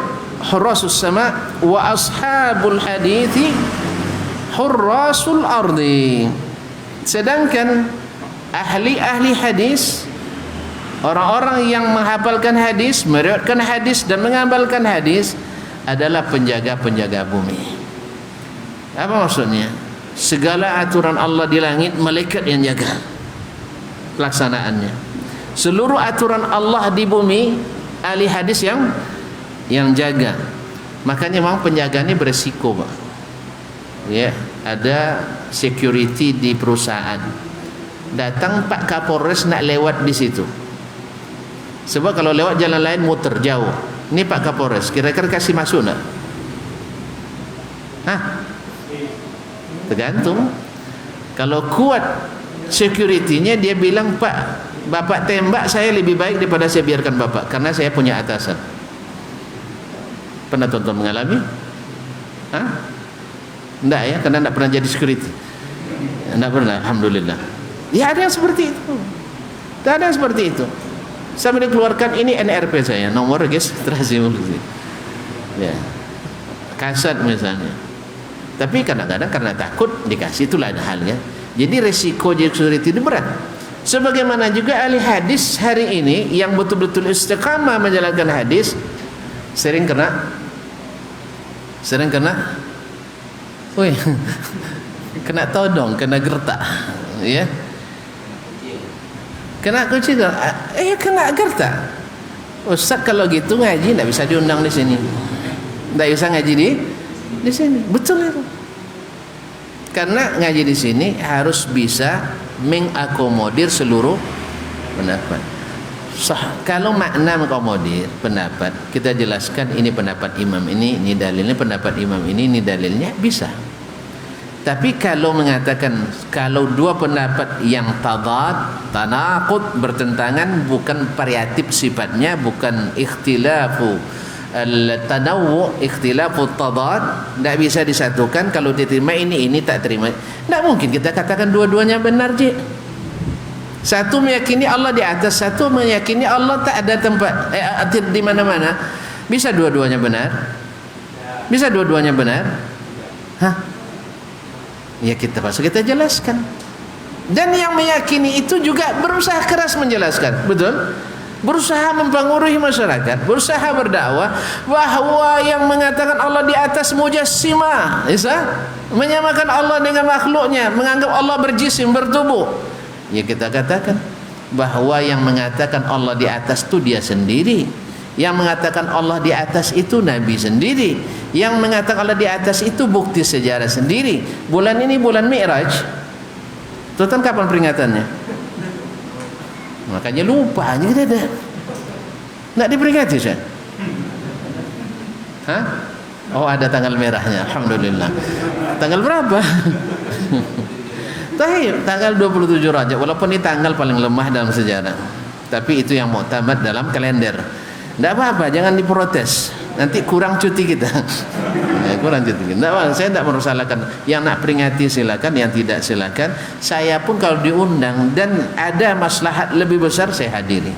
hurrasus sama wa ashabul hadithi hurrasul ardi. Sedangkan ahli-ahli hadis, orang-orang yang menghafalkan hadis, meriwayatkan hadis dan mengamalkan hadis adalah penjaga-penjaga bumi. Apa maksudnya? Segala aturan Allah di langit, malaikat yang jaga pelaksanaannya. Seluruh aturan Allah di bumi, ahli hadis yang jaga. Makanya memang penjaga ini beresiko, Pak. Ya, ada security di perusahaan. Datang Pak Kapolres nak lewat di situ. Sebab kalau lewat jalan lain muter jauh. Ini Pak Kapolres, kira-kira kasih masuk enggak? Tergantung. Kalau kuat security-nya, dia bilang, "Pak, Bapak tembak saya lebih baik daripada saya biarkan Bapak, karena saya punya atasan." Pernah tonton mengalami? Enggak ya, karena enggak pernah jadi security. Enggak pernah, alhamdulillah. Ya ada yang seperti itu. Tak ada yang seperti itu. Sampai dikeluarkan, ini NRP saya, nomor registrasi polisi. Ya. Kasat misalnya. Tapi kadang-kadang karena takut dikasih, itulah ada halnya. Jadi resiko jadi security itu berat. Sebagaimana juga ahli hadis hari ini yang betul-betul istiqamah menjalankan hadis sering kena kena todong, kena gertak, ya. Kena kunci tu, kena gertak. Ustaz kalau gitu ngaji tidak bisa diundang di sini, tidak bisa ngaji di sini. Betul itu. Karena ngaji di sini harus bisa mengakomodir seluruh pendapat. Kalau makna mengakomodir pendapat, kita jelaskan ini pendapat imam ini dalilnya, pendapat imam ini dalilnya, bisa. Tapi kalau mengatakan kalau dua pendapat yang tanaqud, bertentangan, bukan variatif sifatnya, bukan ikhtilafu al-tanawwu, ikhtilafu tadad, tidak bisa disatukan. Kalau diterima ini tak terima, tidak mungkin kita katakan dua-duanya benar. Satu meyakini Allah di atas, satu meyakini Allah tak ada tempat di mana-mana. Bisa dua-duanya benar? Bisa dua-duanya benar? Ya kita jelaskan. Dan yang meyakini itu juga berusaha keras menjelaskan, betul? Berusaha mempengaruhi masyarakat, berusaha berdakwah bahwa yang mengatakan Allah di atas mujassimah, menyamakan Allah dengan makhluknya, menganggap Allah berjisim, bertubuh. Ya kita katakan bahwa yang mengatakan Allah di atas itu dia sendiri. Yang mengatakan Allah di atas itu Nabi sendiri. Yang mengatakan Allah di atas itu bukti sejarah sendiri. Bulan ini bulan Mi'raj. Tuhan kapan peringatannya? Makanya lupa aja kita ada. Enggak diperingati, Ustaz. Oh, ada tanggal merahnya. Alhamdulillah. Tanggal berapa? Tanggal 27 Rajab, walaupun ini tanggal paling lemah dalam sejarah, tapi itu yang muktamad dalam kalender. Tidak apa-apa, jangan diprotes. Nanti kurang cuti kita. Kurang cuti kita. Saya tidak merusalahkan. Yang nak peringati silakan, yang tidak silakan. Saya pun kalau diundang dan ada maslahat lebih besar, saya hadiri.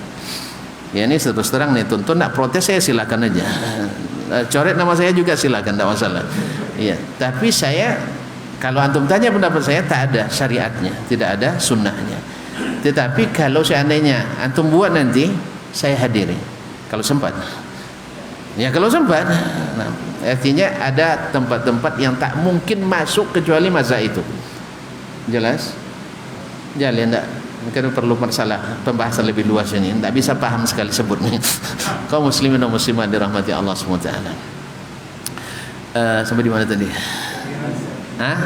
Ya, ini terus terang nih, tuntun nak protes saya silakan aja. Coret nama saya juga silakan, tidak masalah. Iya, tapi saya kalau antum tanya pendapat saya, tak ada syariatnya, tidak ada sunnahnya. Tetapi kalau seandainya antum buat nanti, saya hadiri kalau sempat. Ya kalau sempat. Nah, artinya ada tempat-tempat yang tak mungkin masuk kecuali masa itu. Jelas? Jalan enggak? Mungkin perlu masalah pembahasan lebih luas ini. Tidak bisa paham sekali sebutnya. Kaum muslimin dan muslimat dirahmati Allah SWT. Sampai di mana tadi? Hah?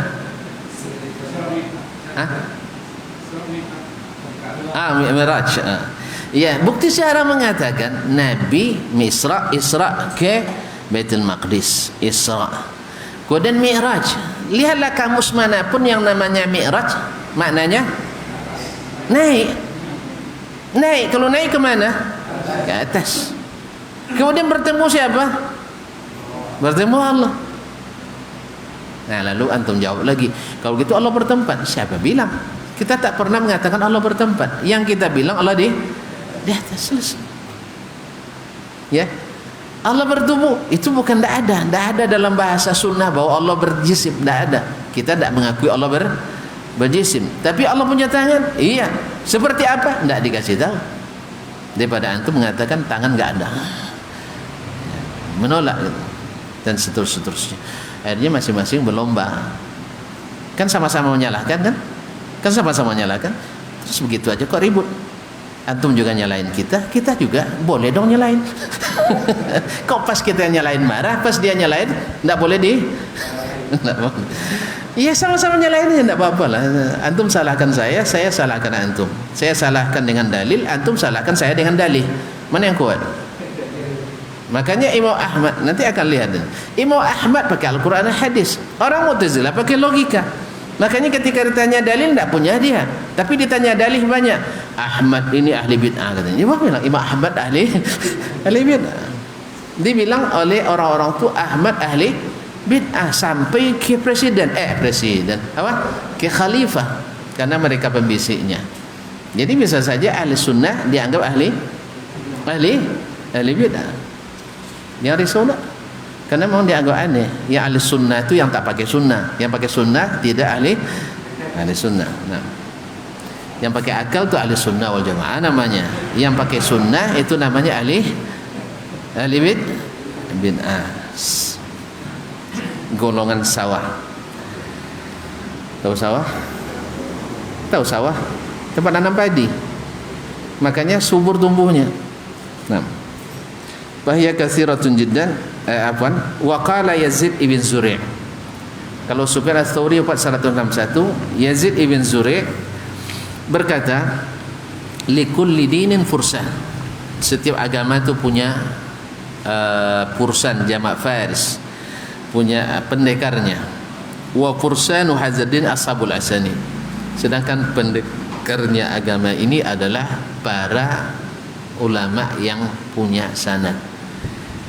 Mi'raj. Ya, bukti syarah mengatakan Nabi Isra ke Baitul Maqdis. Isra. Kemudian Mi'raj. Lihatlah kamus manapun yang namanya Mi'raj, maknanya naik. Naik. Kalau naik ke mana? Ke atas. Kemudian bertemu siapa? Bertemu Allah. Nah, lalu antum jawab lagi, kalau gitu Allah bertempat. Siapa bilang? Kita tak pernah mengatakan Allah bertempat. Yang kita bilang Allah di atas, selesai. Ya. Allah bertubuh, itu bukan tidak ada dalam bahasa sunnah bahwa Allah berjisim, tidak ada. Kita tidak mengakui Allah berjisim. Tapi Allah punya tangan, iya. Seperti apa? Tidak dikasih tahu. Daripada antum mengatakan tangan nggak ada, menolak gitu. Dan seterusnya. Akhirnya masing-masing berlomba. Kan sama-sama menyalahkan kan? Kan sama-sama menyalahkan. Terus begitu aja kok ribut. Antum juga nyalain kita juga boleh dong nyalain. Kok pas kita nyalain marah, pas dia nyalain enggak boleh enggak boleh. Iya, sama-sama nyalain ya, enggak apa-apa lah. Antum salahkan saya salahkan antum. Saya salahkan dengan dalil, antum salahkan saya dengan dalih. Mana yang kuat? Makanya Imam Ahmad, nanti akan lihat. Imam Ahmad pakai Al-Quran dan hadis. Orang Mu'tazilah pakai logika. Makanya ketika ditanya dalil tidak punya dia, tapi ditanya dalil banyak. Ahmad ini ahli bid'ah katanya. Imam bilang Imam Ahmad ahli bid'ah. Dibilang oleh orang-orang tu Ahmad ahli bid'ah sampai ke presiden apa? Ke khalifah, karena mereka pembisiknya. Jadi bisa saja ahli sunnah dianggap ahli bid'ah. Yang risaulah karena memang dianggap aneh. Yang ahli sunnah itu yang tak pakai sunnah, yang pakai sunnah tidak ahli sunnah. Nah, yang pakai akal itu ahli sunnah wal jamaah namanya. Yang pakai sunnah itu namanya ahli bid'ah. Golongan sawah. Tahu sawah? Tahu sawah? Tempat nanam padi. Makanya subur tumbuhnya. Nah, bahya katsiratun jiddan. Wa qala Yazid ibn Zuri'. Kalau Sufyan ats-Tsauri 4161, Yazid ibn Zuri' berkata, likulli dinin fursan. Setiap agama itu punya fursan, jamak faris, punya pendekarnya. Wa fursanu hadzadin ashabul asani. Sedangkan pendekarnya agama ini adalah para ulama yang punya sanad,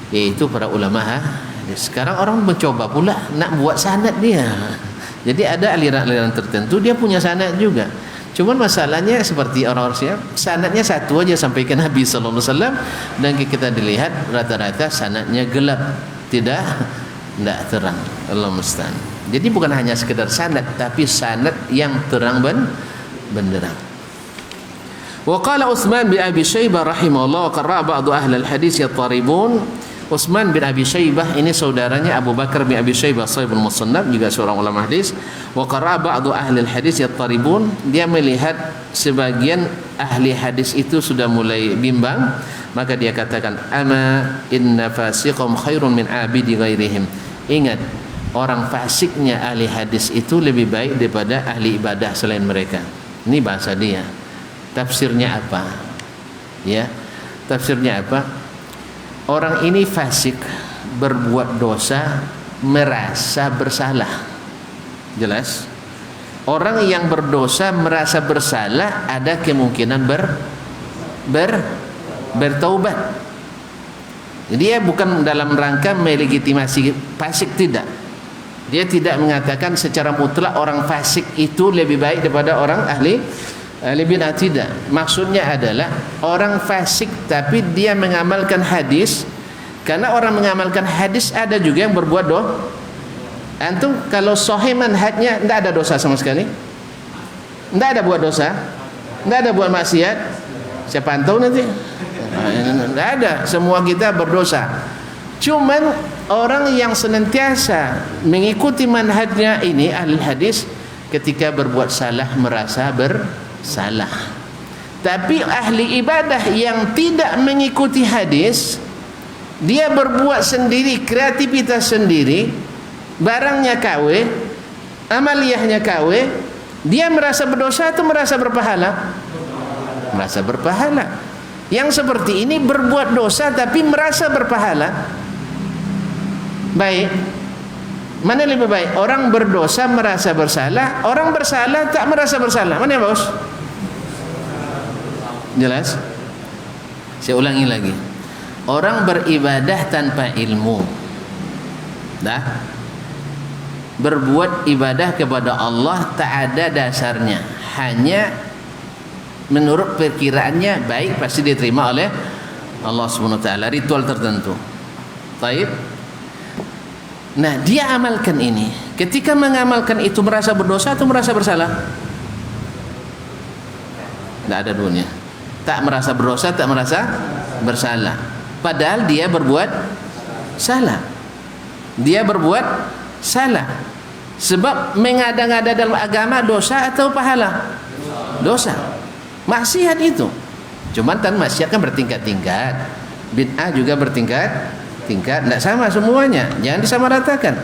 yaitu para ulama sekarang orang mencoba pula nak buat sanad dia. Jadi ada aliran-aliran tertentu dia punya sanad juga. Cuman masalahnya seperti orang-orang siap, sanadnya satu aja sampai ke Nabi sallallahu alaihi wasallam, dan kita dilihat rata-rata sanadnya gelap, tidak terang. Allah musta'an. Jadi bukan hanya sekedar sanad, tapi sanad yang terang benderang. Wa qala Utsman bin Abi Syaibah rahimahullah, qara ba'd ahli al-hadis yattaribun. Utsman bin Abi Syaibah ini saudaranya Abu Bakar bin Abi Syaibah sahibul Musannaf, juga seorang ulama hadis. Wa qara ba'd ahli al-hadis yattaribun, dia melihat sebagian ahli hadis itu sudah mulai bimbang, maka dia katakan, ama inna fasiqum khairun min abidi ghairihim. Ingat, orang fasiknya ahli hadis itu lebih baik daripada ahli ibadah selain mereka. Ini bahasa dia. Tafsirnya apa? Ya, tafsirnya apa? Orang ini fasik, berbuat dosa, merasa bersalah. Jelas? orang yang berdosa merasa bersalah ada kemungkinan bertaubat. Dia bukan dalam rangka melegitimasi fasik, tidak. Dia tidak mengatakan secara mutlak orang fasik itu lebih baik daripada orang ahli bid'ah, tidak. Maksudnya adalah orang fasik tapi dia mengamalkan hadis. Karena orang mengamalkan hadis ada juga yang berbuat dosa. Antum kalau sahih manhajnya tidak ada dosa sama sekali, tidak ada buat dosa, tidak ada buat maksiat. Siapa tahu nanti? Tidak ada. Semua kita berdosa. Cuman orang yang senantiasa mengikuti manhajnya ini ahli hadis, ketika berbuat salah merasa bersalah. Tapi ahli ibadah yang tidak mengikuti hadis, dia berbuat sendiri, kreativitas sendiri, barangnya KW, amaliyahnya KW, dia merasa berdosa atau merasa berpahala? Merasa berpahala. Yang seperti ini berbuat dosa tapi merasa berpahala. Baik, mana lebih baik? Orang berdosa merasa bersalah, orang bersalah tak merasa bersalah. Mana yang bagus? Jelas? Saya ulangi lagi. Orang beribadah tanpa ilmu, berbuat ibadah kepada Allah tak ada dasarnya, hanya menurut perkiraannya baik, pasti diterima oleh Allah SWT, ritual tertentu. Baik. Nah, dia amalkan ini. Ketika mengamalkan itu merasa berdosa atau merasa bersalah? Tidak ada dunia. Tak merasa berdosa, tak merasa bersalah. Padahal dia berbuat salah. Dia berbuat salah. Sebab mengada-ngada dalam agama dosa atau pahala? Dosa. Maksiat itu. Cuman kan maksiat kan bertingkat-tingkat. Bid'ah juga bertingkat-tingkat. Tidak sama semuanya. Jangan disamaratakan.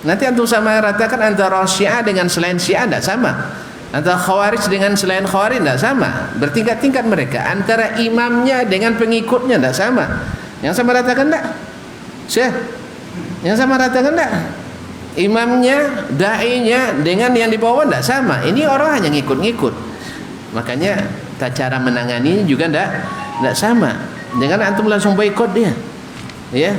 Nanti antum samaratakan antara Syiah dengan selain Syiah, tidak sama. Antara Khawarij dengan selain Khawarij tidak sama. Bertingkat-tingkat mereka. Antara imamnya dengan pengikutnya tidak sama. Yang sama ratakan tak? Syekh, yang sama ratakan tak? Imamnya, da'inya dengan yang di bawah tak sama. Ini orang hanya ngikut-ngikut. Makanya cara menangani juga tak sama. Jangan antum langsung boikot dia. Ya,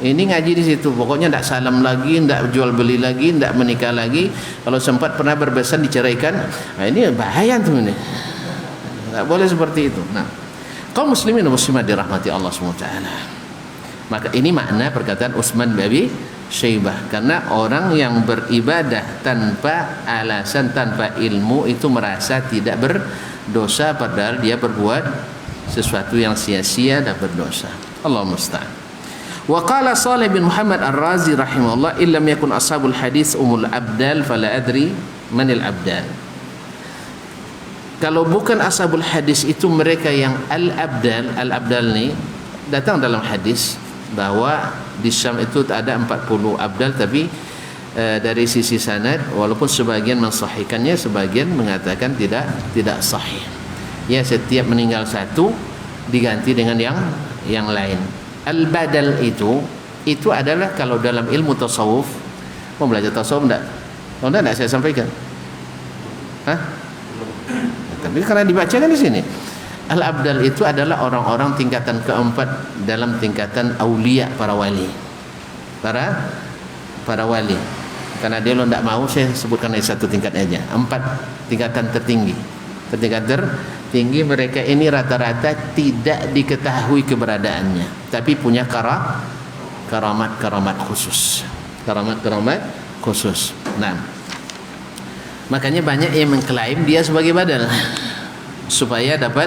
ini ngaji di situ. Pokoknya tak salam lagi, tak jual beli lagi, tak menikah lagi. Kalau sempat pernah berbesan diceraikan, nah ini bahaya antum ini. Tak boleh seperti itu. Nah, kaum muslimin dan muslimat dirahmati Allah SWT. Maka ini makna perkataan Utsman bin Abi Syaibah. Karena orang yang beribadah tanpa alasan, tanpa ilmu itu merasa tidak berdosa, padahal dia berbuat sesuatu yang sia-sia dan berdosa. Allah musta'an. Wa qala Shalih bin Muhammad Ar-Razi rahimahullah, illam yakun ashabul hadis umul abdal fala adri manil abdal. Kalau bukan ashabul hadis itu mereka yang al-abdal. Al-abdal ni datang dalam hadis bahwa di Syam itu ada 40 abdal, tapi dari sisi sanad walaupun sebagian mensahihkannya, sebagian mengatakan tidak sahih. Ya, setiap meninggal satu diganti dengan yang lain. Al-badal itu adalah kalau dalam ilmu tasawuf. Mau belajar tasawuf enggak? Kalau enggak saya sampaikan. Hah? Tapi karena dibacakan di sini, al-abdal itu adalah orang-orang tingkatan keempat dalam tingkatan aulia, para wali, para wali. Karena dia lo tidak mau, saya sebutkan satu tingkat aja. 4 tingkatan tertinggi. Tingkat tertinggi mereka ini rata-rata tidak diketahui keberadaannya, tapi punya karamat khusus. Karamat khusus. Nah, makanya banyak yang mengklaim dia sebagai badal supaya dapat,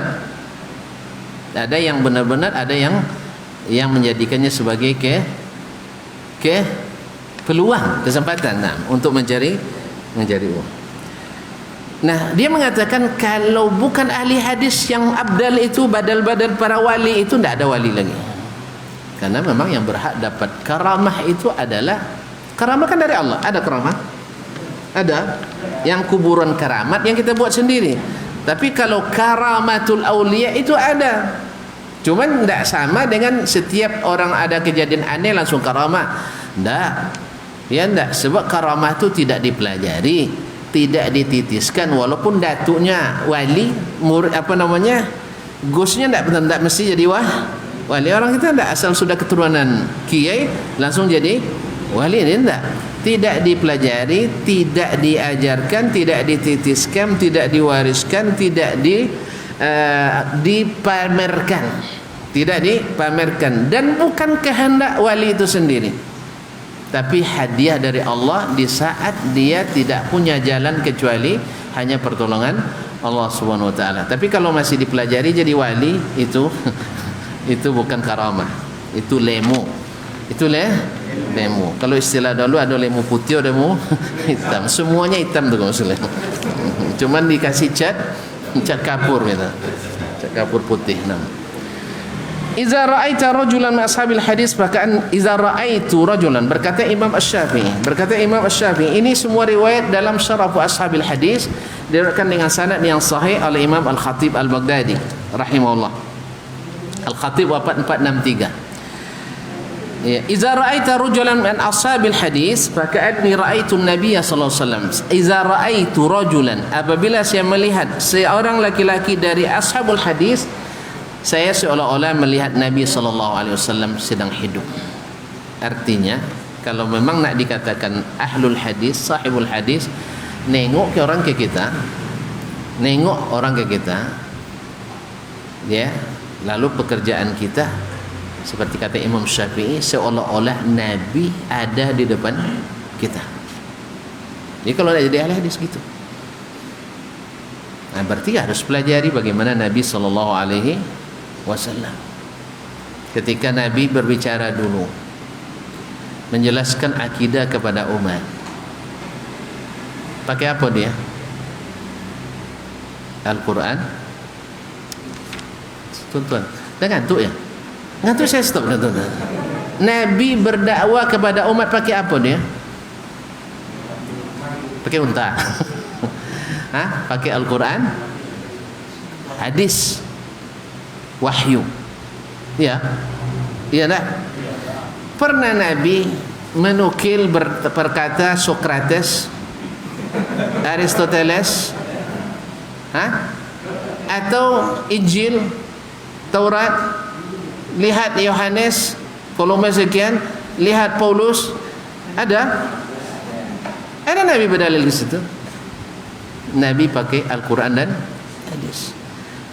ada yang benar-benar, ada yang menjadikannya sebagai peluang, kesempatan untuk mencari uang. Nah, dia mengatakan kalau bukan ahli hadis yang abdal itu, badal-badal para wali itu, tidak ada wali lagi. Karena memang yang berhak dapat karamah itu adalah, karamah kan dari Allah. Ada karamah? Ada. Yang kuburan karamat yang kita buat sendiri. Tapi kalau karamatul aulia itu ada. Cuman tidak sama dengan setiap orang ada kejadian aneh langsung karamah. Tidak. Ya tidak. Sebab karamah itu tidak dipelajari. tidak dititiskan, walaupun datuknya wali, murid gosnya tidak mesti jadi wali. Orang kita tidak asal sudah keturunan kiai langsung jadi wali, ini tidak dipelajari, tidak diajarkan, tidak dititiskan, tidak diwariskan, tidak dipamerkan, dan bukan kehendak wali itu sendiri, tapi hadiah dari Allah di saat dia tidak punya jalan kecuali hanya pertolongan Allah Subhanahu wa taala. Tapi kalau masih dipelajari jadi wali, itu itu bukan karamah, itu lemu. Itu lemu. Kalau istilah dulu ada lemu putih, ada lemu hitam. Semuanya hitam tuh maksudnya. Cuman dikasih cat kapur gitu. Cat kapur putih. Nah. Iza ra'aita rajulan min ashabil hadis, bahkan iza ra'aitu rajulan, berkata Imam Asy-Syafi'i. Ini semua riwayat dalam Syarah Ashabil Hadis, diriwayatkan dengan sanad yang sahih oleh Imam Al-Khatib Al-Baghdadi rahimahullah. Al-Khatib wafat 463. Ya, iza ra'aita rajulan min ashabil hadis faka'anni ra'aitu an-nabiy sallallahu alaihi wasallam. Iza ra'aitu rajulan, apabila saya melihat seorang laki-laki dari ashabul hadis, saya seolah-olah melihat Nabi sallallahu alaihi wasallam sedang hidup. Artinya, kalau memang nak dikatakan ahlul hadis, sahibul hadis, nengok orang ke kita, ya, lalu pekerjaan kita seperti kata Imam Syafi'i, seolah-olah Nabi ada di depan kita. Jadi kalau nak jadi ahli hadis gitu, nah berarti harus pelajari bagaimana Nabi sallallahu alaihi wasallam. Ketika Nabi berbicara dulu, menjelaskan akidah kepada umat, pakai apa dia? Al-Quran. Tuan-tuan, dah ngantuk ya? Ngantuk, saya stop. Tuan-tuan, Nabi berdakwah kepada umat pakai apa dia? Pakai unta. Hah? Pakai Al-Quran, hadis, wahyu. Ya, iya tak? Pernah Nabi menukil berkata Sokrates, Aristoteles, atau Injil, Taurat, lihat Yohanes volume sekian, lihat Paulus, ada Nabi berdalil di situ. Nabi pakai Al-Quran dan hadis.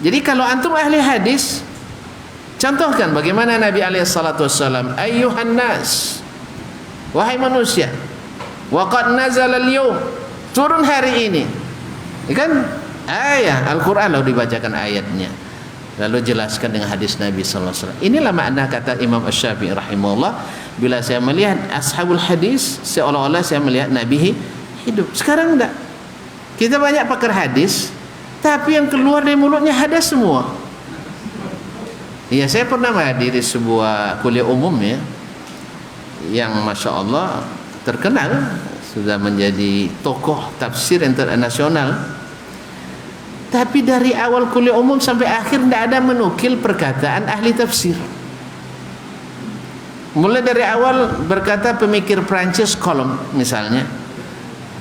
Jadi kalau antum ahli hadis, contohkan bagaimana Nabi SAW, ayyuhan nas, wahai manusia, waqad nazala al-yawm, turun hari ini. Kan ayat Al-Quran lalu dibacakan ayatnya, lalu jelaskan dengan hadis Nabi SAW. Inilah makna kata Imam Asy-Syafi'i rahimahullah, bila saya melihat ashabul hadis, seolah-olah saya melihat Nabi hidup. Sekarang enggak, kita banyak pakar hadis, tapi yang keluar dari mulutnya hadis semua. Ya, saya pernah menghadiri sebuah kuliah umum ya, yang Masya Allah terkenal, sudah menjadi tokoh tafsir internasional. Tapi dari awal kuliah umum sampai akhir tidak ada menukil perkataan ahli tafsir. Mulai dari awal berkata pemikir Prancis Kolom misalnya,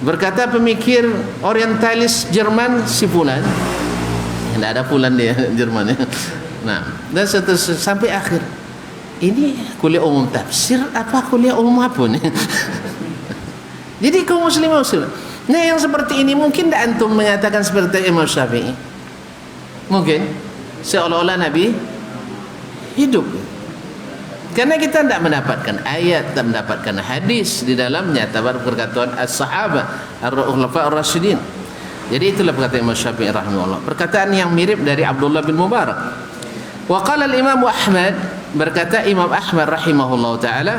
berkata pemikir orientalis Jerman si fulan, tidak ada fulan dia Jerman ya. Nah, dan seterusnya sampai akhir. Ini kuliah umum tafsir apa kuliah umum apa nih? Jadi kaum muslim. Nah, yang seperti ini mungkin tidak antum mengatakan seperti Imam Syafi'i. Mungkin seolah-olah Nabi hidup. Karena kita tidak mendapatkan ayat, tidak mendapatkan hadis di dalamnya tabar perkataan as-sahabah ar-khulafa ar-rasyidin. Jadi itulah perkataan Imam Syafi'i rahimahullah. Perkataan yang mirip dari Abdullah bin Mubarak. Wa qala al-Imam Ahmad, berkata Imam Ahmad rahimahullah taala,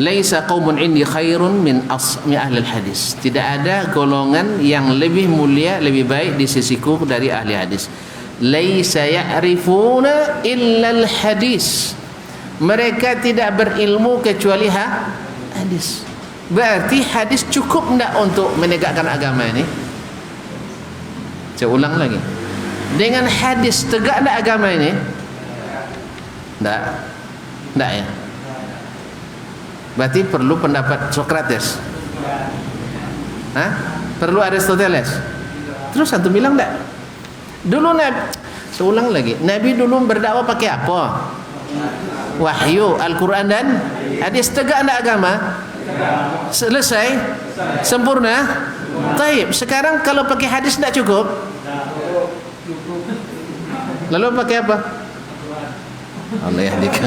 laisa qaumun indi khairun min ahli hadis. Tidak ada golongan yang lebih mulia, lebih baik di sisiku dari ahli hadis. Laisa ya'rifuna illa al-hadis. Mereka tidak berilmu kecuali hadis. Berarti hadis cukup tidak untuk menegakkan agama ini? Saya ulang lagi. Dengan hadis tegak tak agama ini? Tak ya. Berarti perlu pendapat Sokrates. Perlu Aristoteles. Terus antum bilang enggak? Dulu Nabi, seulang lagi, Nabi dulu berdakwah pakai apa? Wahyu, Al-Quran dan hadis. Tegak enggak agama? Selesai? Sempurna? Taib. Sekarang kalau pakai hadis enggak cukup? Lalu pakai apa? Allah yahdika.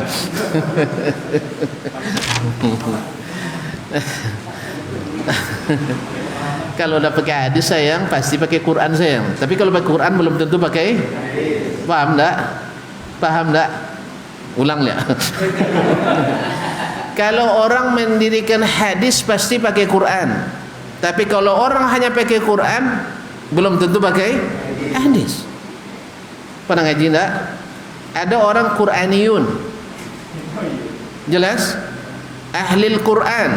Kalau udah pakai hadis sayang, pasti pakai Quran sayang. Tapi kalau pakai Quran belum tentu pakai. Paham enggak? Paham enggak? Ulang ya. Kalau orang mendirikan hadis pasti pakai Quran. Tapi kalau orang hanya pakai Quran, belum tentu pakai hadis. Pernah ngaji enggak? Ada orang Quraniyun. Jelas? Ahlil Quran,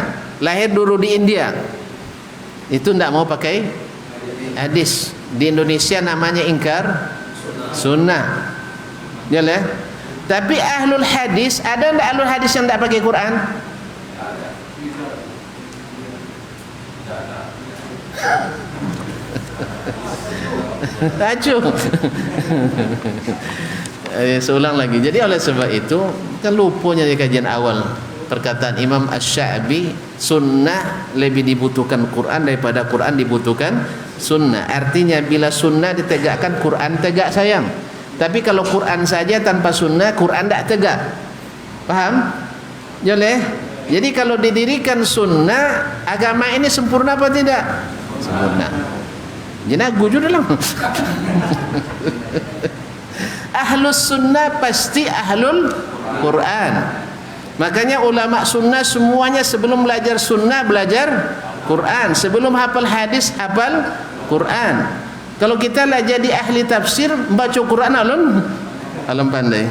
lahir dulu di India. Itu enggak mau pakai hadis. Di Indonesia namanya ingkar sunnah. Jelas? Tapi ahlul hadis, ada enggak ahlul hadis yang enggak pakai Quran? Acuh. Seulang lagi. Jadi oleh sebab itu kan lupanya di kajian awal perkataan Imam Asy-Sya'bi, sunnah lebih dibutuhkan Quran daripada Quran dibutuhkan sunnah. Artinya bila sunnah ditegakkan, Quran tegak sayang. Tapi kalau Quran saja tanpa sunnah, Quran tidak tegak. Paham? Boleh? Jadi kalau didirikan sunnah, agama ini sempurna apa tidak? Sempurna. Jadi guju dalam. Ahlus sunnah pasti ahlul Quran. Makanya ulama sunnah semuanya sebelum belajar sunnah belajar Quran, sebelum hafal hadis hafal Quran. Kalau kita lah jadi ahli tafsir, baca Quran alun pandai.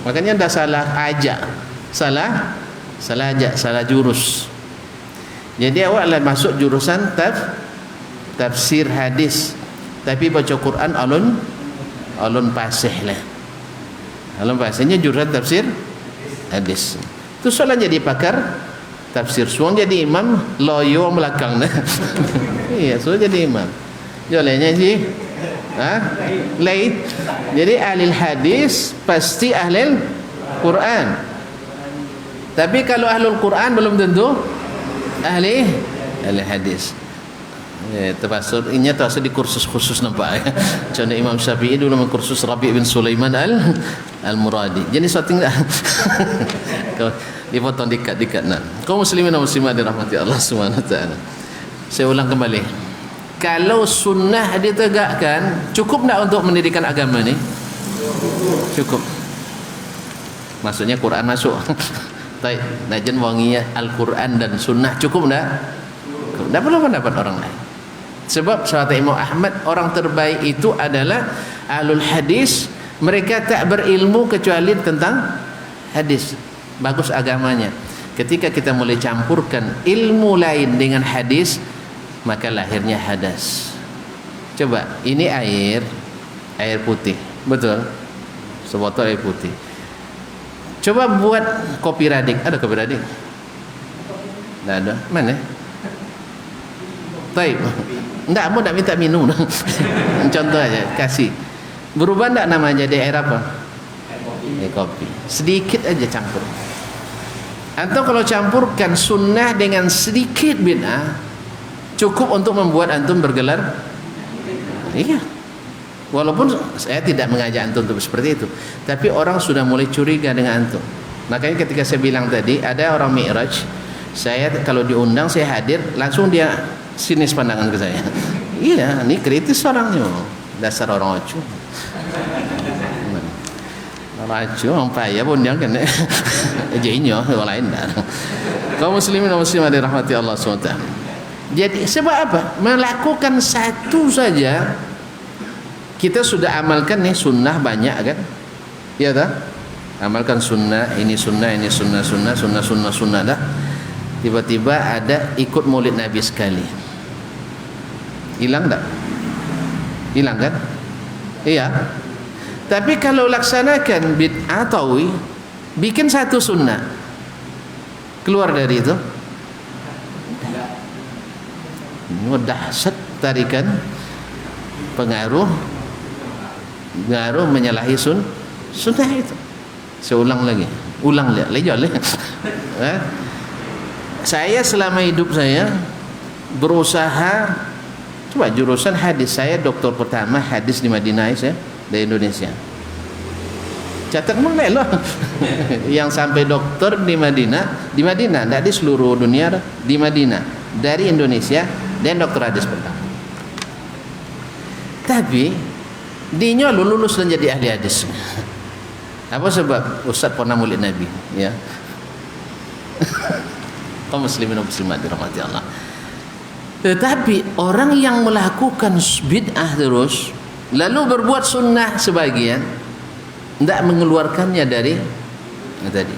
Makanya dah salah aja, salah aja, salah jurus. Jadi awak lah masuk jurusan tafsir hadis, tapi baca Quran alun pasih lah. Alun pasihnya jurusan tafsir hadis. Tu soalan jadi pakar tafsir, suang jadi imam, loyo belakang nah. Iya, so jadi imam. Jolenya sih. Lain. Jadi ahli hadis pasti ahli Quran. Tapi kalau ahlul Quran belum tentu ahli hadis. Termasuk ini termasuk di kursus khusus nampak ya. Contoh Imam Syafi'i dulu kursus Rabi' bin Sulaiman al-Muradi. Jadi suatu enggak. Kau dipotong dekat-dekat nah. Kaum muslimin dan muslimat dirahmati Allah Subhanahu wa taala. Saya ulang kembali. Kalau sunnah ditegakkan, cukup enggak untuk mendirikan agama ni? Cukup. Maksudnya Quran masuk. Baik, najan wanginya Al-Quran dan sunnah cukup enggak? Enggak perlu pendapat orang lain. Sebab sahabat Imam Ahmad, orang terbaik itu adalah ahlul hadis. Mereka tak berilmu kecuali tentang hadis. Bagus agamanya. Ketika kita mulai campurkan ilmu lain dengan hadis, maka lahirnya hadas. Coba, ini air putih, betul? Sebotol air putih. Coba buat kopi radik. Ada kopi radik? Tidak ada. Mana? Taib. Enggak, mau tak minta minum. Contoh aja, kasih. Berubah enggak namanya jadi air apa? Air kopi. Sedikit aja campur. Atau kalau campurkan sunnah dengan sedikit bid'ah, cukup untuk membuat antum bergelar. Iya. Walaupun saya tidak mengajak antum untuk seperti itu, tapi orang sudah mulai curiga dengan antum. Makanya ketika saya bilang tadi ada orang Mi'raj, saya kalau diundang saya hadir, langsung dia sinis pandangan ke saya. Iya, ini kritis orangnya. Dasar orang acu. Orang acu, orang payah pun dia kan. Jadinya orang lain dah. Kaum muslimin dan muslimat dirahmati Allah SWT. Jadi sebab apa? Melakukan satu saja kita sudah amalkan nih sunnah banyak kan? Iya tak? Amalkan sunnah, ini sunnah, ini sunnah dah. Tiba-tiba ada ikut maulid Nabi sekali. Hilang tak? Hilang kan? Iya. Tapi kalau laksanakan bid'ah tawi, bikin satu sunnah, keluar dari itu? dahsyat tarikan pengaruh menyalahi sunnah itu. Saya ulang lagi, saya selama hidup saya berusaha, coba jurusan hadis, saya doktor pertama hadis di Madinah saya, dari Indonesia. Catat mulai loh. Yang sampai dokter di Madinah, tidak di seluruh dunia, di Madinah, dari Indonesia, dan dokter hadis pertama. Tapi dinya lulus dan jadi ahli hadis. Apa sebab? Ustaz pernah murid Nabi, ya. Kaum muslimin dan muslimat dirahmati Allah. Tetapi orang yang melakukan bid'ah terus, lalu berbuat sunnah sebagian, tidak mengeluarkannya dari tadi.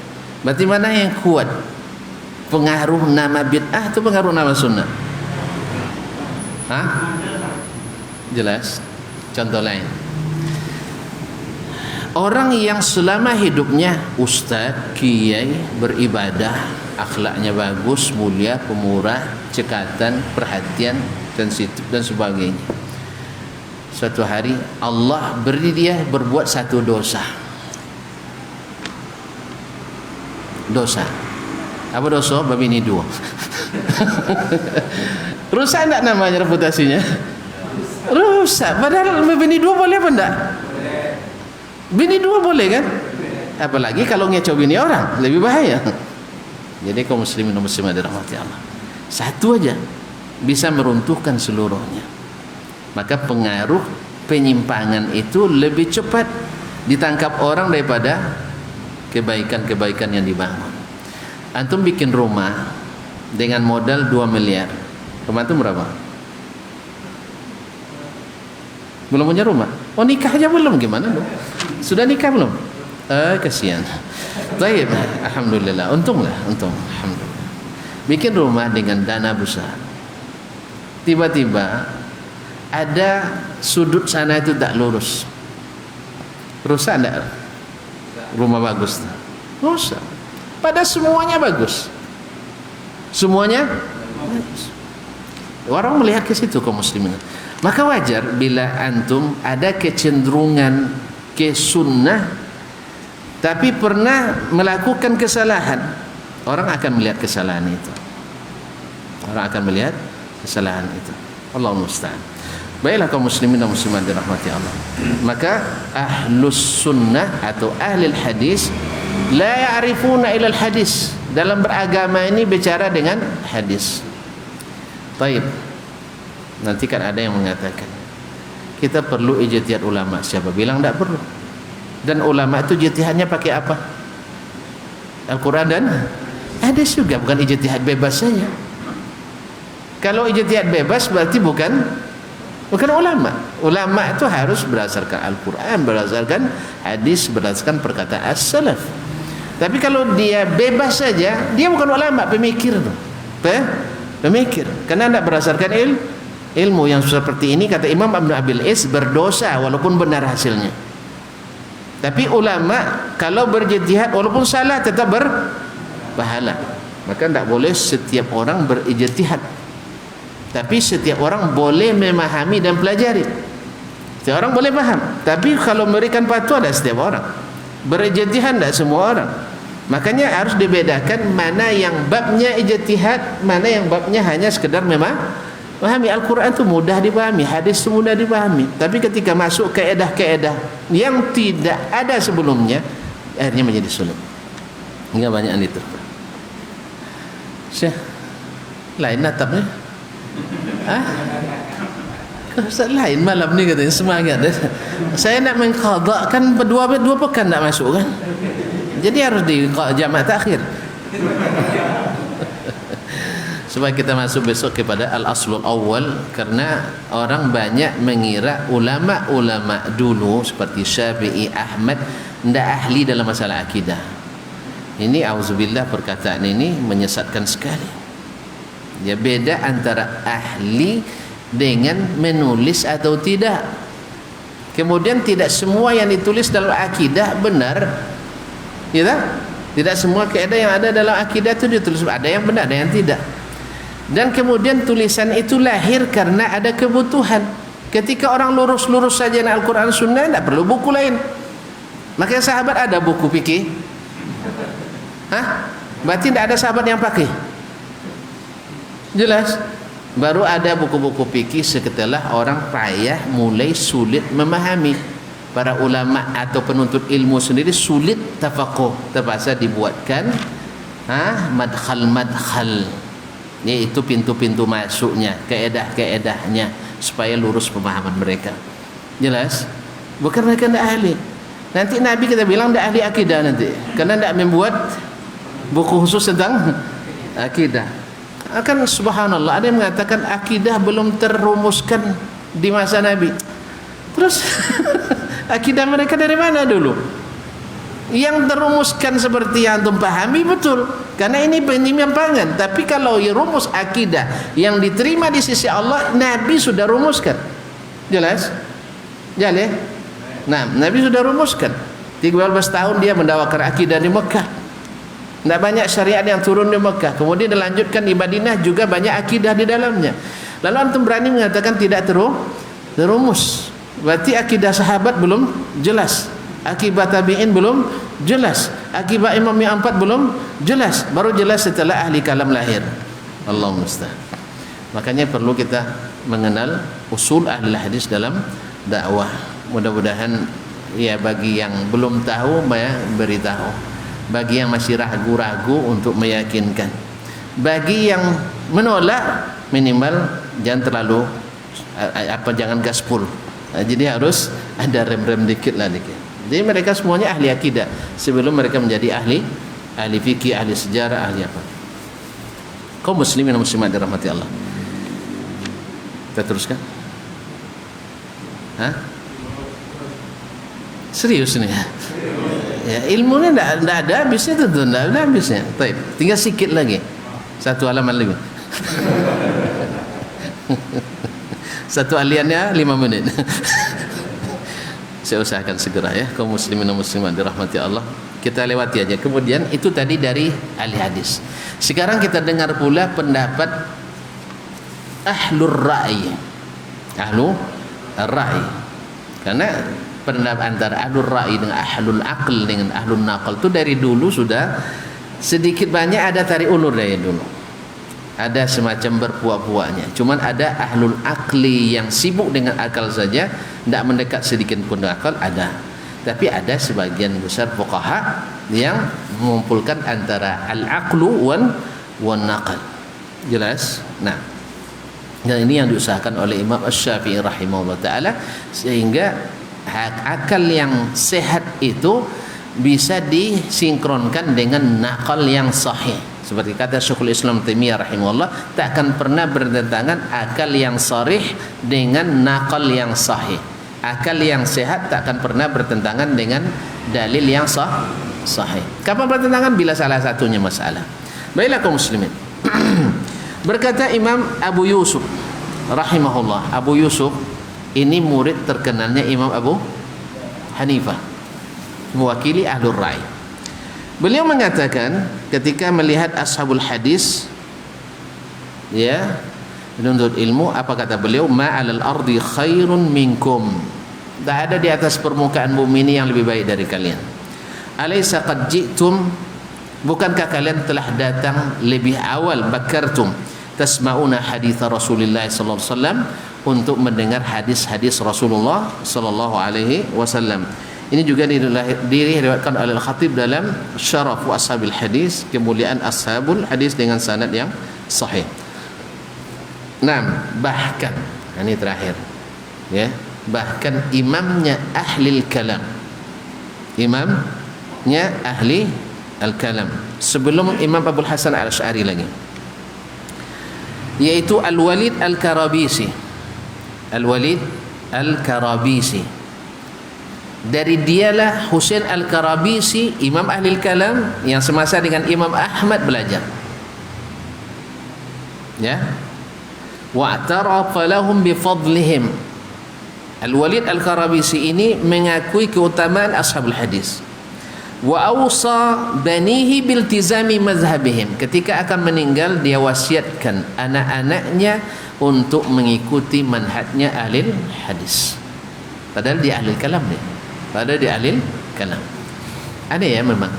Berarti mana yang kuat? Pengaruh nama bid'ah atau pengaruh nama sunnah? Hah? Jelas. Contoh lain. Orang yang selama hidupnya ustaz, kiai, beribadah, akhlaknya bagus, mulia, pemurah, cekatan, perhatian, sensitif dan sebagainya. Suatu hari Allah beri dia berbuat satu dosa. Apa dosa? Babi ini dua. Rusak enggak namanya reputasinya? Rusak. Padahal bini dua boleh apa enggak? Bini dua boleh kan? Apalagi kalau ngecoh bini orang, lebih bahaya. Jadi kaum muslimin dan muslimat dirahmati Allah, satu aja bisa meruntuhkan seluruhnya. Maka pengaruh penyimpangan itu lebih cepat ditangkap orang daripada kebaikan-kebaikan yang dibangun. Antum bikin rumah dengan modal 2 miliar. Rumah itu berapa? Belum punya rumah? Oh, nikah aja belum, gimana dong? Sudah nikah belum? Kasihan. Baik, alhamdulillah. Untung. Alhamdulillah. Bikin rumah dengan dana besar. Tiba-tiba ada sudut sana itu tak lurus. Rusak enggak? Rumah bagus. Rusak. Pada semuanya bagus. Semuanya bagus. Orang melihat ke situ kaum muslimin. Maka wajar bila antum ada kecenderungan ke sunnah tapi pernah melakukan kesalahan, orang akan melihat kesalahan itu. Allah musta'an. Baiklah kaum muslimin dan muslimat dirahmati Allah. Maka ahlus sunnah atau ahli hadis la ya'rifuna ila hadis. Dalam beragama ini bicara dengan hadis. Baik. Nanti kan ada yang mengatakan kita perlu ijtihad ulama. Siapa bilang tidak perlu? Dan ulama itu ijtihadnya pakai apa? Al-Quran dan hadis juga, bukan ijtihad bebas saja. Kalau ijtihad bebas berarti bukan ulama. Ulama itu harus berdasarkan Al-Quran, berdasarkan hadis, berdasarkan perkataan as-salaf. Tapi kalau dia bebas saja, dia bukan ulama, pemikir tuh. Pemikir. Karena tidak berdasarkan ilmu yang seperti ini, kata Imam Ibn Abil Is, berdosa walaupun benar hasilnya. Tapi ulama kalau berijtihad walaupun salah tetap berpahala. Maka tidak boleh setiap orang berijtihad, tapi setiap orang boleh memahami dan pelajari. Setiap orang boleh paham, tapi kalau memberikan fatwa ada setiap orang. Berijtihad tidak semua orang. Makanya harus dibedakan mana yang babnya ijtihad, mana yang babnya hanya sekedar memang pahami. Al-Quran itu mudah dipahami, hadis itu mudah dipahami. Tapi ketika masuk kaedah-kaedah yang tidak ada sebelumnya, akhirnya menjadi sulit. Enggak banyak yang diterima. Syekh, lain natapnya? Ustaz lain malam ni katanya, semangat. Saya nak mengqadhakan dua pekan tak masuk kan. Jadi harus di jamak takhir. Supaya kita masuk besok kepada al-aslul awal. Karena orang banyak mengira ulama-ulama dulu seperti Syafi'i, Ahmad tidak ahli dalam masalah akidah. Ini auzubillah, perkataan ini menyesatkan sekali. Ya, beda antara ahli dengan menulis atau tidak. Kemudian tidak semua yang ditulis dalam akidah benar. Ya, tidak semua kaidah yang ada dalam akidah itu ditulis, ada yang benar, ada yang tidak. Dan kemudian tulisan itu lahir karena ada kebutuhan. Ketika orang lurus-lurus saja Al-Quran Sunnah, tidak perlu buku lain. Makanya sahabat ada buku fikih. Hah? Berarti tidak ada sahabat yang pakai. Jelas. Baru ada buku-buku fikih setelah orang payah mulai sulit memahami. Para ulama atau penuntut ilmu sendiri sulit tafaqquh, terpaksa dibuatkan madkhal, yaitu pintu-pintu masuknya, kaedah-kaedahnya, supaya lurus pemahaman mereka. Jelas? Bukan mereka tidak ahli. Nanti Nabi kita bilang tidak ahli akidah nanti, karena tidak membuat buku khusus tentang akidah. Akan subhanallah, ada yang mengatakan akidah belum terrumuskan di masa Nabi. Terus akidah mereka dari mana dulu? Yang terumuskan seperti yang antum pahami betul, karena ini penyimpangan. Tapi kalau rumus akidah yang diterima di sisi Allah, Nabi sudah rumuskan. Jelas? Jelas? Nah, Nabi sudah rumuskan. 13 tahun dia mendakwakan akidah di Mekah. Tidak banyak syariat yang turun di Mekah. Kemudian dilanjutkan di Madinah, juga banyak akidah di dalamnya. Lalu antum berani mengatakan tidak terumus. Berarti akidah sahabat belum jelas, akibat tabi'in belum jelas, akibat imam yang 4 belum jelas, baru jelas setelah ahli kalam lahir. Allahu musta'an. Makanya perlu kita mengenal usul ahli hadis dalam dakwah. Mudah-mudahan ya bagi yang belum tahu beritahu, bagi yang masih ragu-ragu untuk meyakinkan, bagi yang menolak minimal jangan terlalu jangan gaspol. Jadi harus ada rem-rem dikit lah dikit. Jadi mereka semuanya ahli akidah sebelum mereka menjadi ahli fikih, ahli sejarah, ahli apa. Kaum muslimin dan muslimat dirahmati Allah. Kita teruskan. Hah? Serius nih ya? Ya, ilmunya tidak ada habisnya, tentu tidak ada habisnya. Baik, tinggal sedikit lagi, 1 halaman lagi. Satu aliannya 5 menit. Saya usahakan segera ya. Kaum muslimin dan muslimat dirahmati Allah, kita lewati aja. Kemudian itu tadi dari ahli hadis. Sekarang kita dengar pula pendapat ahlur ra'i. Ahlur ra'i. Karena pendapat antara ahlur ra'i dengan ahlul aql dengan ahlul naql itu dari dulu sudah sedikit banyak ada tarik ulur dari dulu. Ada semacam berpuak-puaknya. Cuman ada ahlul akli yang sibuk dengan akal saja, tidak mendekat sedikit pun dengan akal, ada. Tapi ada sebagian besar fuqaha yang mengumpulkan antara al-aqlu wan naql. Jelas? Nah, dan ini yang diusahakan oleh Imam Asy-Syafi'i rahimahullah taala, sehingga akal yang sehat itu bisa disinkronkan dengan naqal yang sahih. Seperti kata Syekhul Islam Taimiyah rahimahullah, tak akan pernah bertentangan akal yang sharih dengan naqal yang sahih. Akal yang sehat tak akan pernah bertentangan dengan dalil yang sahih. Kapan bertentangan? Bila salah satunya masalah. Baiklah kaum muslimin. Berkata Imam Abu Yusuf rahimahullah. Abu Yusuf ini murid terkenalnya Imam Abu Hanifah, mewakili ahlur ra'i. Beliau mengatakan ketika melihat ashabul hadis, ya, menuntut ilmu, apa kata beliau? Ma'alal ardi khairun minkum. Tak ada di atas permukaan bumi ini yang lebih baik dari kalian. Alaysa qad ji'tum, bukankah kalian telah datang lebih awal, bakartum tasma'una hadits Rasulullah sallallahu alaihi wasallam, untuk mendengar hadis-hadis Rasulullah sallallahu alaihi wasallam. Ini juga diriwayatkan oleh Al-Khatib dalam Syaraf wa Ashabil Hadis, kemuliaan ashabul hadis dengan sanad yang sahih. Nah, bahkan ini terakhir, ya, bahkan imamnya ahli kalam, imamnya ahli al-kalam sebelum Imam Abu Hasan al-Asy'ari lagi, yaitu Al-Walid al-Karabisi. Al-Walid al-Karabisi, dari dialah Husain al-Karabisi, imam ahli kalam yang semasa dengan Imam Ahmad belajar, ya. Wa'tarafa lahum bifadlihim. Al-Walid al-Karabisi ini mengakui keutamaan ashabul hadis. Wa awsa banihi biltizami mazhabihim. Ketika akan meninggal dia wasiatkan anak-anaknya untuk mengikuti manhajnya ahli hadis. Padahal dia ahli kalam dia. Padahal dia ahli kalam. Ada ya memang.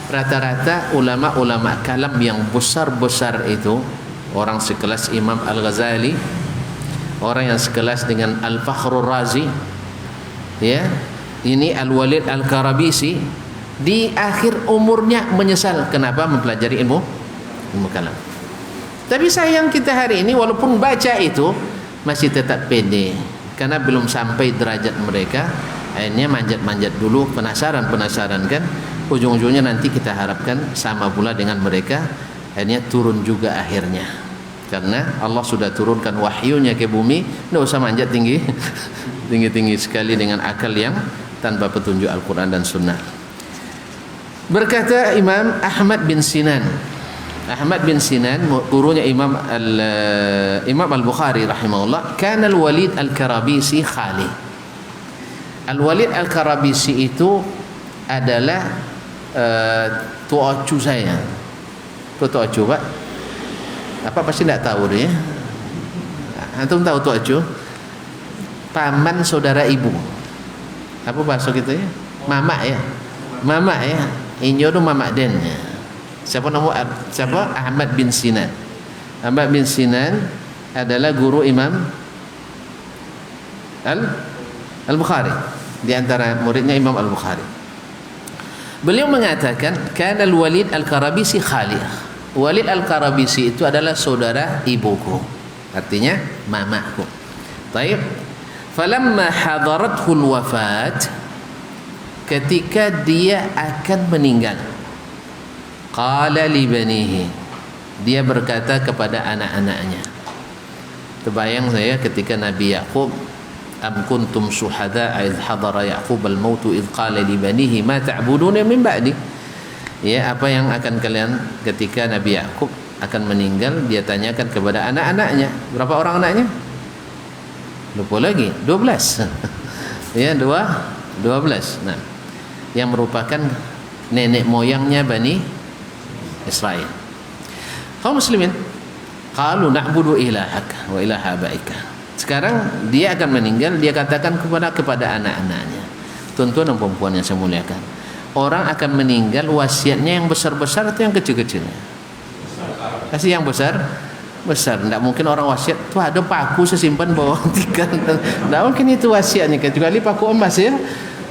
Rata-rata ulama-ulama kalam yang besar-besar itu orang sekelas Imam Al-Ghazali, orang yang sekelas dengan Al-Fakhrur Razi, ya. Ini Al-Walid Al-Karabisi di akhir umurnya menyesal kenapa mempelajari ilmu kalam. Tapi sayang kita hari ini walaupun baca itu masih tetap pede karena belum sampai derajat mereka. Akhirnya manjat-manjat dulu, penasaran kan, ujung-ujungnya nanti kita harapkan sama pula dengan mereka, akhirnya turun juga akhirnya. Karena Allah sudah turunkan wahyunya ke bumi, tidak usah manjat tinggi tinggi sekali dengan akal yang tanpa petunjuk Al-Quran dan Sunnah. Berkata Imam Ahmad bin Sinan, gurunya Imam Al-Bukhari rahimahullah, kana Al-Walid Al-Karabisi khali. Al-Walid Al-Karabisi itu adalah tuacu saya. Tuacu Pak? Apa pasti tidak tahu dia? Antum tahu tuacu? Paman saudara ibu. Apa bahasa kita ya? Mama ya. Mama ya. Inyo tu mama den. Siapa nama? Siapa? Ahmad bin Sinan. Ahmad bin Sinan adalah guru Imam Al-Bukhari, di antara muridnya Imam Al-Bukhari. Beliau mengatakan kana Al-Walid Al-Karabisi khali. Walid Al-Karabisi itu adalah saudara ibuku, artinya mamaku. Baik. Falamma hadarathul wafat, ketika dia akan meninggal, qala li banihi, dia berkata kepada anak-anaknya. Terbayang saya ketika Nabi Yaqub, am kuntum syuhada idh hadara Yaqub al-maut idh qala li banihi ma ta'buduna min ba'di. Ya, apa yang akan kalian, ketika Nabi Yaqub akan meninggal, dia tanyakan kepada anak-anaknya. Berapa orang anaknya? Lupa lagi, 12. Ya, 12. Nah, yang merupakan nenek moyangnya Bani Israel. Kaum muslimin, qalu na'budu ilahaka wa ilaha abaika. Sekarang dia akan meninggal, dia katakan kepada anak-anaknya. Tuan-tuan dan perempuan yang saya muliakan, orang akan meninggal, wasiatnya yang besar-besar atau yang kecil-kecilnya? Pasti yang besar. Tidak mungkin orang wasiat, tuh ada paku saya simpan bawa tikar. Tidak mungkin itu wasiatnya, kecuali paku emas ya.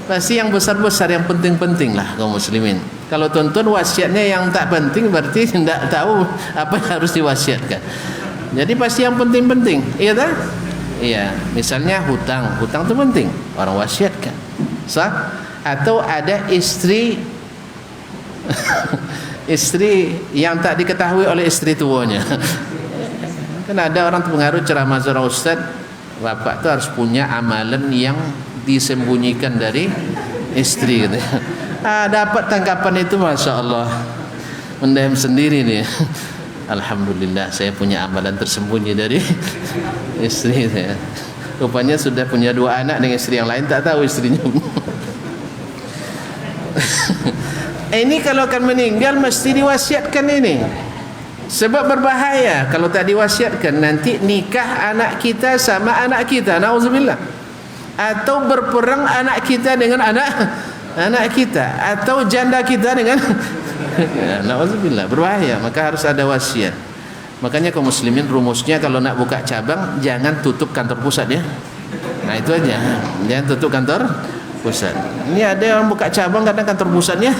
Pasti yang besar-besar, yang penting-penting lah kaum muslimin. Kalau tuan-tuan wasiatnya yang tak penting, berarti tidak tahu apa yang harus diwasiatkan. Jadi pasti yang penting-penting, iya tak? Iya, misalnya hutang itu penting, orang wasiatkan. Sah? Atau ada istri yang tak diketahui oleh istri tuanya. Kan ada orang pengaruh ceramah seorang ustaz, bapak itu harus punya amalan yang disembunyikan dari istri gitu. Dapat tangkapan itu, masya Allah, mendem sendiri nih. Alhamdulillah saya punya amalan tersembunyi dari istri saya. Rupanya sudah punya 2 anak dengan istri yang lain, tak tahu istrinya. Ini kalau akan meninggal mesti diwasiatkan ini. Sebab berbahaya kalau tak diwasiatkan, nanti nikah anak kita sama anak kita, nauzubillah. Atau berperang anak kita dengan anak kita, atau janda kita dengan nauzubillah, berbahaya. Maka harus ada wasiat. Makanya kaum muslimin, rumusnya kalau nak buka cabang jangan tutup kantor pusat ya. Nah itu aja, jangan tutup kantor pusat. Ini ada yang buka cabang kadang kantor pusatnya.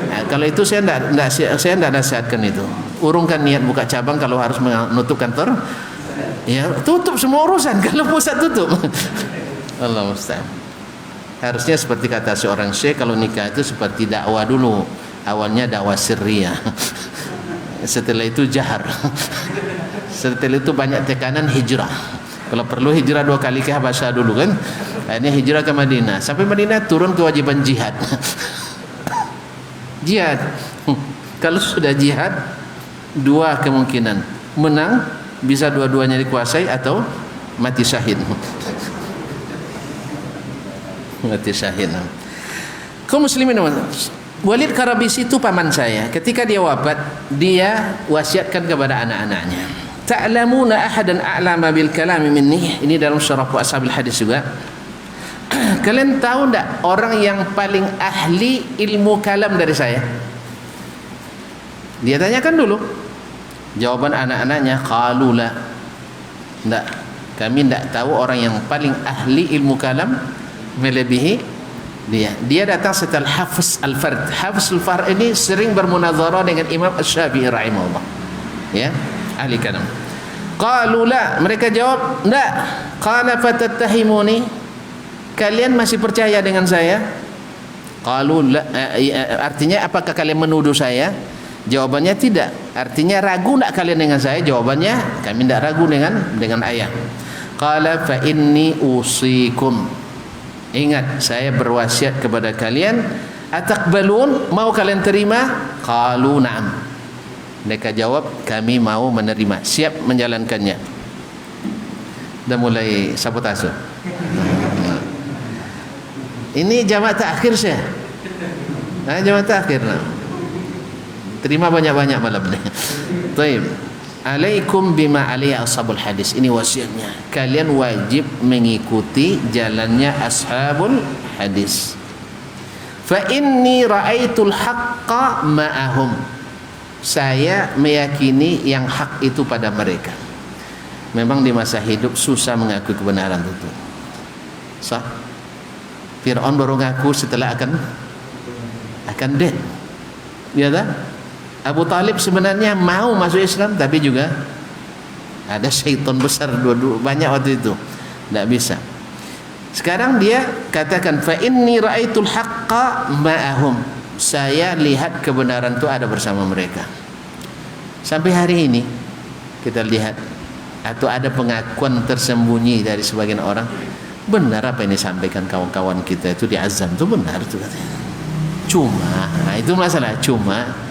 Nah, kalau itu saya tidak nasihatkan itu. Urungkan niat buka cabang kalau harus menutup kantor. Ya, tutup semua urusan kalau pusat tutup. Allah musta'an. Harusnya seperti kata seorang syekh, kalau nikah itu seperti dakwah dulu. Awalnya dakwah sirriyah. Setelah itu jahar. Setelah itu banyak tekanan hijrah. Kalau perlu hijrah 2 kali ke Habasyah dulu kan. Akhirnya hijrah ke Madinah. Sampai Madinah turun kewajiban jihad. Jihad. Kalau sudah jihad, 2 kemungkinan, menang, bisa dua-duanya dikuasai, atau mati syahid. Mati syahid. Kaum muslimin, Walid Karabisi itu paman saya. Ketika dia wafat, dia wasiatkan kepada anak-anaknya. Ta'lamuna ahadan a'lama bil kalami minni. Ini dalam syarah Ashabil Hadis juga. Kalian tahu enggak orang yang paling ahli ilmu kalam dari saya? Dia tanyakan dulu. Jawaban anak-anaknya qalu la. Enggak. Kami enggak tahu orang yang paling ahli ilmu kalam melebihi dia datang setelah Hafiz Al-Fard. Hafiz Al-Fard ini sering bermunazarah dengan Imam Asy-Syafi'i rahimahullah. Ya, ahli kalam. Qalu la, mereka jawab, "Enggak." Qala fatattahimuni, kalian masih percaya dengan saya? Qalu la, artinya apakah kalian menuduh saya? Jawabannya tidak. Artinya ragu enggak kalian dengan saya? Jawabannya kami enggak ragu dengan ayah. Qala fa inni usikum, ingat, saya berwasiat kepada kalian, ataqbalun, mau kalian terima? Qalu na'am. Mereka jawab, kami mau menerima, siap menjalankannya. Dah mulai sabotase. Ini jamaah terakhir saya. Jamaah terakhir. Terima banyak-banyak malam ni. Baik. Alaikum bima alaihi ashabul hadis. Ini wasiatnya. Kalian wajib mengikuti jalannya ashabul hadis. Fa inni ra'aitul haqqa ma'ahum. Saya meyakini yang hak itu pada mereka. Memang di masa hidup susah mengaku kebenaran itu. Sah. Fir'aun baru ngaku setelah akan dead. Ya tak? Abu Talib sebenarnya mau masuk Islam, tapi juga ada syaitan besar dua-dua banyak waktu itu, tidak bisa. Sekarang dia katakan fa inni raaitul haqqa ma'ahum, saya lihat kebenaran itu ada bersama mereka. Sampai hari ini kita lihat atau ada pengakuan tersembunyi dari sebagian orang, benar apa yang disampaikan kawan-kawan kita itu di Azam itu benar itu katanya. Cuma, nah itu masalah, cuma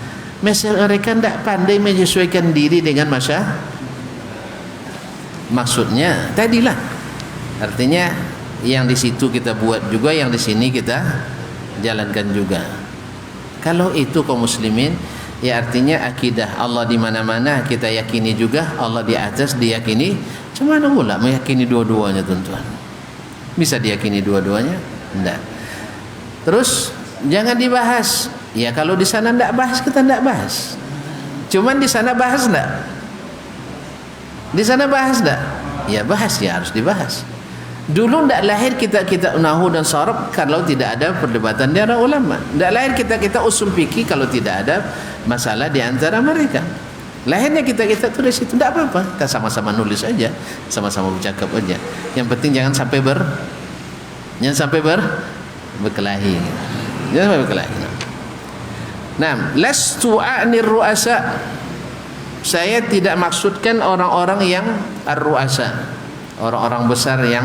mereka tidak pandai menyesuaikan diri dengan masa. Maksudnya tadilah, artinya yang di situ kita buat juga, yang di sini kita jalankan juga. Kalau itu kaum muslimin, ya artinya akidah Allah di mana-mana kita yakini juga, Allah di atas diyakini. Cuma mana pula meyakini dua-duanya, tuan-tuan? Bisa diyakini dua-duanya? Tidak. Terus jangan dibahas. Ya kalau di sana tidak bahas, kita tidak bahas. Cuman di sana bahas tidak? Di sana bahas tidak? Ya bahas, ya harus dibahas. Dulu tidak lahir kita nahu dan saraf kalau tidak ada perdebatan di antara ulama. Tidak lahir kita usul fikih kalau tidak ada masalah di antara mereka. Lahirnya kita tulis itu tidak apa-apa. Kita sama-sama nulis aja, sama-sama bercakap aja. Yang penting jangan sampai berkelahi. Jangan sampai berkelahi. Nah, lastu a'nir ru'asa. Saya tidak maksudkan orang-orang yang ar-ru'asa, orang-orang besar yang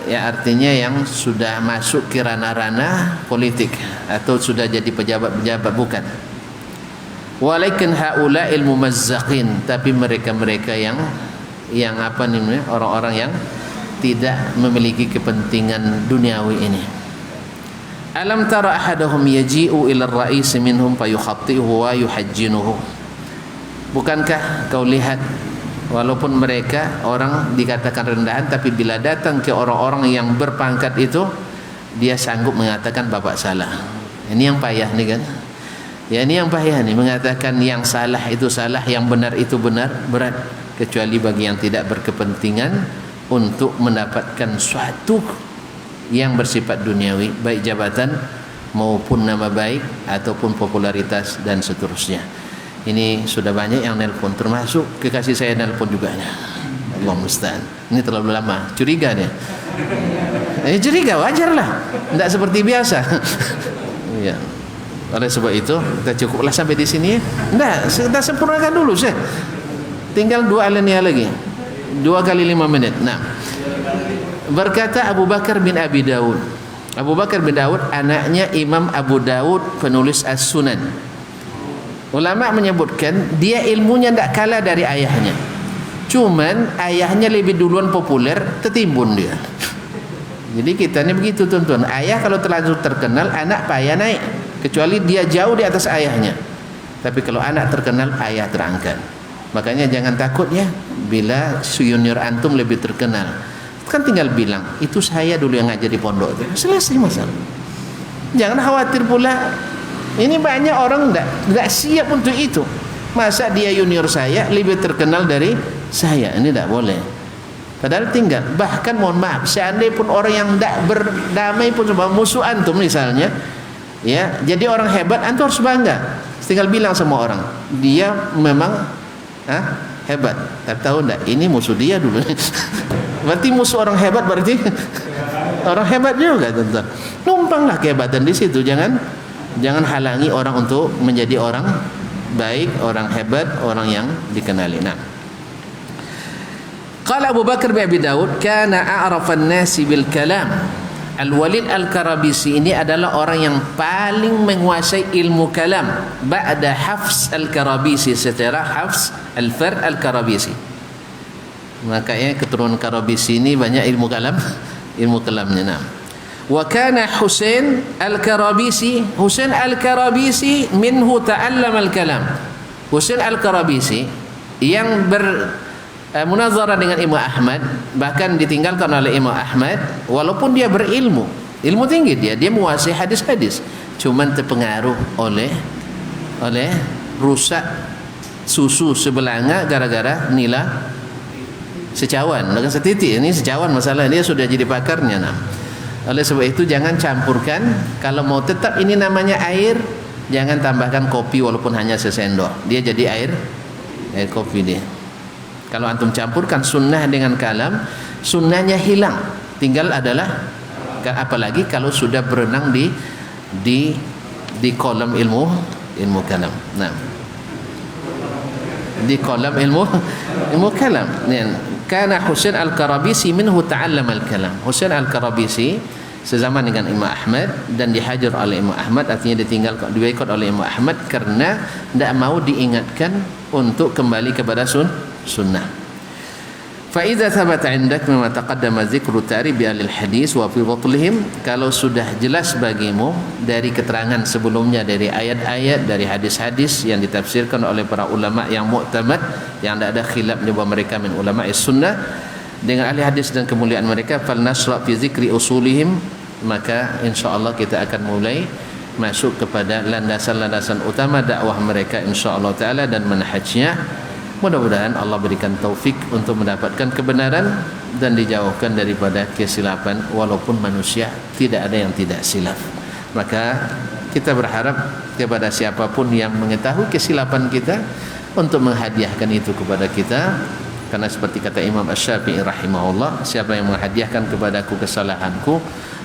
ya artinya yang sudah masuk ke ranah-ranah politik atau sudah jadi pejabat-pejabat, bukan. Walakin haula'il mumazzaqin, tapi mereka-mereka yang apa namanya, orang-orang yang tidak memiliki kepentingan duniawi ini. Alam tara ahadahum yaji'u ila ar-ra'is minhum fayukhatti'uhu wa yuhajjinuhu. Bukankah kau lihat, walaupun mereka orang dikatakan rendahan, tapi bila datang ke orang-orang yang berpangkat itu, dia sanggup mengatakan bapak salah. Ini yang payah nih kan. Ya ini yang payah nih, mengatakan yang salah itu salah, yang benar itu benar, berat. Kecuali bagi yang tidak berkepentingan untuk mendapatkan suatu yang bersifat duniawi, baik jabatan maupun nama baik ataupun popularitas dan seterusnya. Ini sudah banyak yang nelpon, termasuk kekasih saya nelpon juga. Allah musta'an. Ini terlalu lama, curiga dia. Curiga, wajar lah, tidak seperti biasa. Ya. Oleh sebab itu kita cukuplah sampai di sini. Kita sempurnakan dulu sih. Tinggal 2 alinea lagi, 2 kali 5 menit. Nah, berkata Abu Bakar bin Abi Daud. Abu Bakar bin Daud anaknya Imam Abu Daud, penulis As-Sunan. Ulama menyebutkan dia ilmunya tidak kalah dari ayahnya. Cuman ayahnya lebih duluan populer, tertimbun dia. Jadi kita ini begitu tuan-tuan. Ayah kalau terlanjur terkenal, anak payah naik. Kecuali dia jauh di atas ayahnya. Tapi kalau anak terkenal, ayah terangkat. Makanya jangan takut ya bila junior antum lebih terkenal. Kan tinggal bilang, itu saya dulu yang ngajar di pondok itu. Selesai masalah. Jangan khawatir pula. Ini banyak orang enggak siap untuk itu. Masa dia junior saya lebih terkenal dari saya? Ini tidak boleh. Padahal tinggal, bahkan mohon maaf, seandainya pun orang yang tidak berdamai pun sama musuh antum misalnya, ya, jadi orang hebat, antum harus bangga. Tinggal bilang sama orang, dia memang hebat. Tapi tahu enggak, ini musuh dia dulu. Berarti musuh orang hebat, berarti orang hebat juga, tentu. Numpanglah kehebatan di situ, jangan halangi orang untuk menjadi orang baik, orang hebat, orang yang dikenali. Nah, qala Abu Bakar bin Abi Daud, kana a'rafan nasi bil kalam. Al-Walid Al-Karabisi ini adalah orang yang paling menguasai ilmu kalam ba'da Hafs Al-Karabisi, setelah Hafs Al-Fard Al-Karabisi. Makanya keturunan Karabisi ini banyak ilmu kalam, ilmu kalamnya. Nah, wa kana Husain Al-Karabisi, Husain Al-Karabisi minhu ta'allama al-kalam. Husain Al-Karabisi yang munazarah dengan Imam Ahmad, bahkan ditinggalkan oleh Imam Ahmad, walaupun dia berilmu, ilmu tinggi, dia menguasai hadis-hadis, cuman terpengaruh oleh rusak susu sebelanga gara-gara nila secawan dengan setitik. Ini secawan masalah, dia sudah jadi pakarnya. Nah, oleh sebab itu jangan campurkan. Kalau mau tetap ini namanya air, jangan tambahkan kopi walaupun hanya sesendok, dia jadi air kopi dia. Kalau antum campurkan sunnah dengan kalam, sunnahnya hilang. Tinggal adalah, apalagi kalau sudah berenang di kolam ilmu kalam. Nah, di kolam ilmu kalam. Kana Husain Al-Karabisi minhu ta'allama al-kalam. Husain Al-Karabisi sezaman dengan Imam Ahmad dan dihajar oleh Imam Ahmad, artinya diboikot oleh Imam Ahmad karena tidak mau diingatkan untuk kembali kepada sunnah. Fa idza thabata 'indak mimma taqaddama dzikru ta'ribi al-hadis wa fi batlihim, kalau sudah jelas bagimu dari keterangan sebelumnya, dari ayat-ayat, dari hadis-hadis yang ditafsirkan oleh para ulama yang mu'tamad, yang tidak ada khilaf di bawah mereka min ulama sunnah, dengan ahli hadis dan kemuliaan mereka, fal nasra fi dzikri usulihim, maka insyaallah kita akan mulai masuk kepada landasan-landasan utama dakwah mereka insyaallah taala dan manhajnya. Mudah-mudahan Allah berikan taufik untuk mendapatkan kebenaran dan dijauhkan daripada kesilapan, walaupun manusia tidak ada yang tidak silap. Maka kita berharap kepada siapapun yang mengetahui kesilapan kita untuk menghadiahkan itu kepada kita, karena seperti kata Imam Asy-Syafi'i rahimahullah, siapa yang menghadiahkan kepadaku kesalahanku,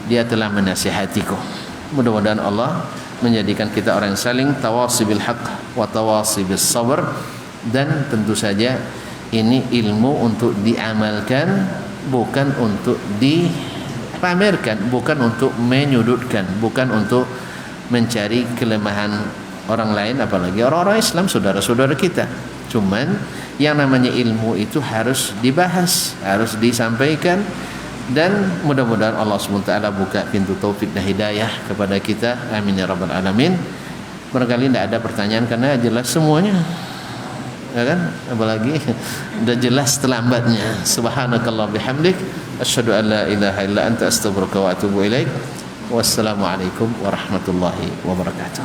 dia telah menasihatiku. Mudah-mudahan Allah menjadikan kita orang yang saling tawasi bil haqq wa tawasi bis sabr. Dan tentu saja ini ilmu untuk diamalkan, bukan untuk dipamerkan, bukan untuk menyudutkan, bukan untuk mencari kelemahan orang lain, apalagi orang-orang Islam, saudara-saudara kita. Cuman yang namanya ilmu itu harus dibahas, harus disampaikan, dan mudah-mudahan Allah SWT buka pintu taufik dan hidayah kepada kita. Amin ya rabbal alamin. Barangkali tidak ada pertanyaan karena jelas semuanya, ya kan? Apalagi sudah jelas terlambatnya. Subhanakallah bihamdik, asyhadu an la ilaha illa anta, astaghfiruka wa atubu ilaik. Wassalamualaikum warahmatullahi wabarakatuh.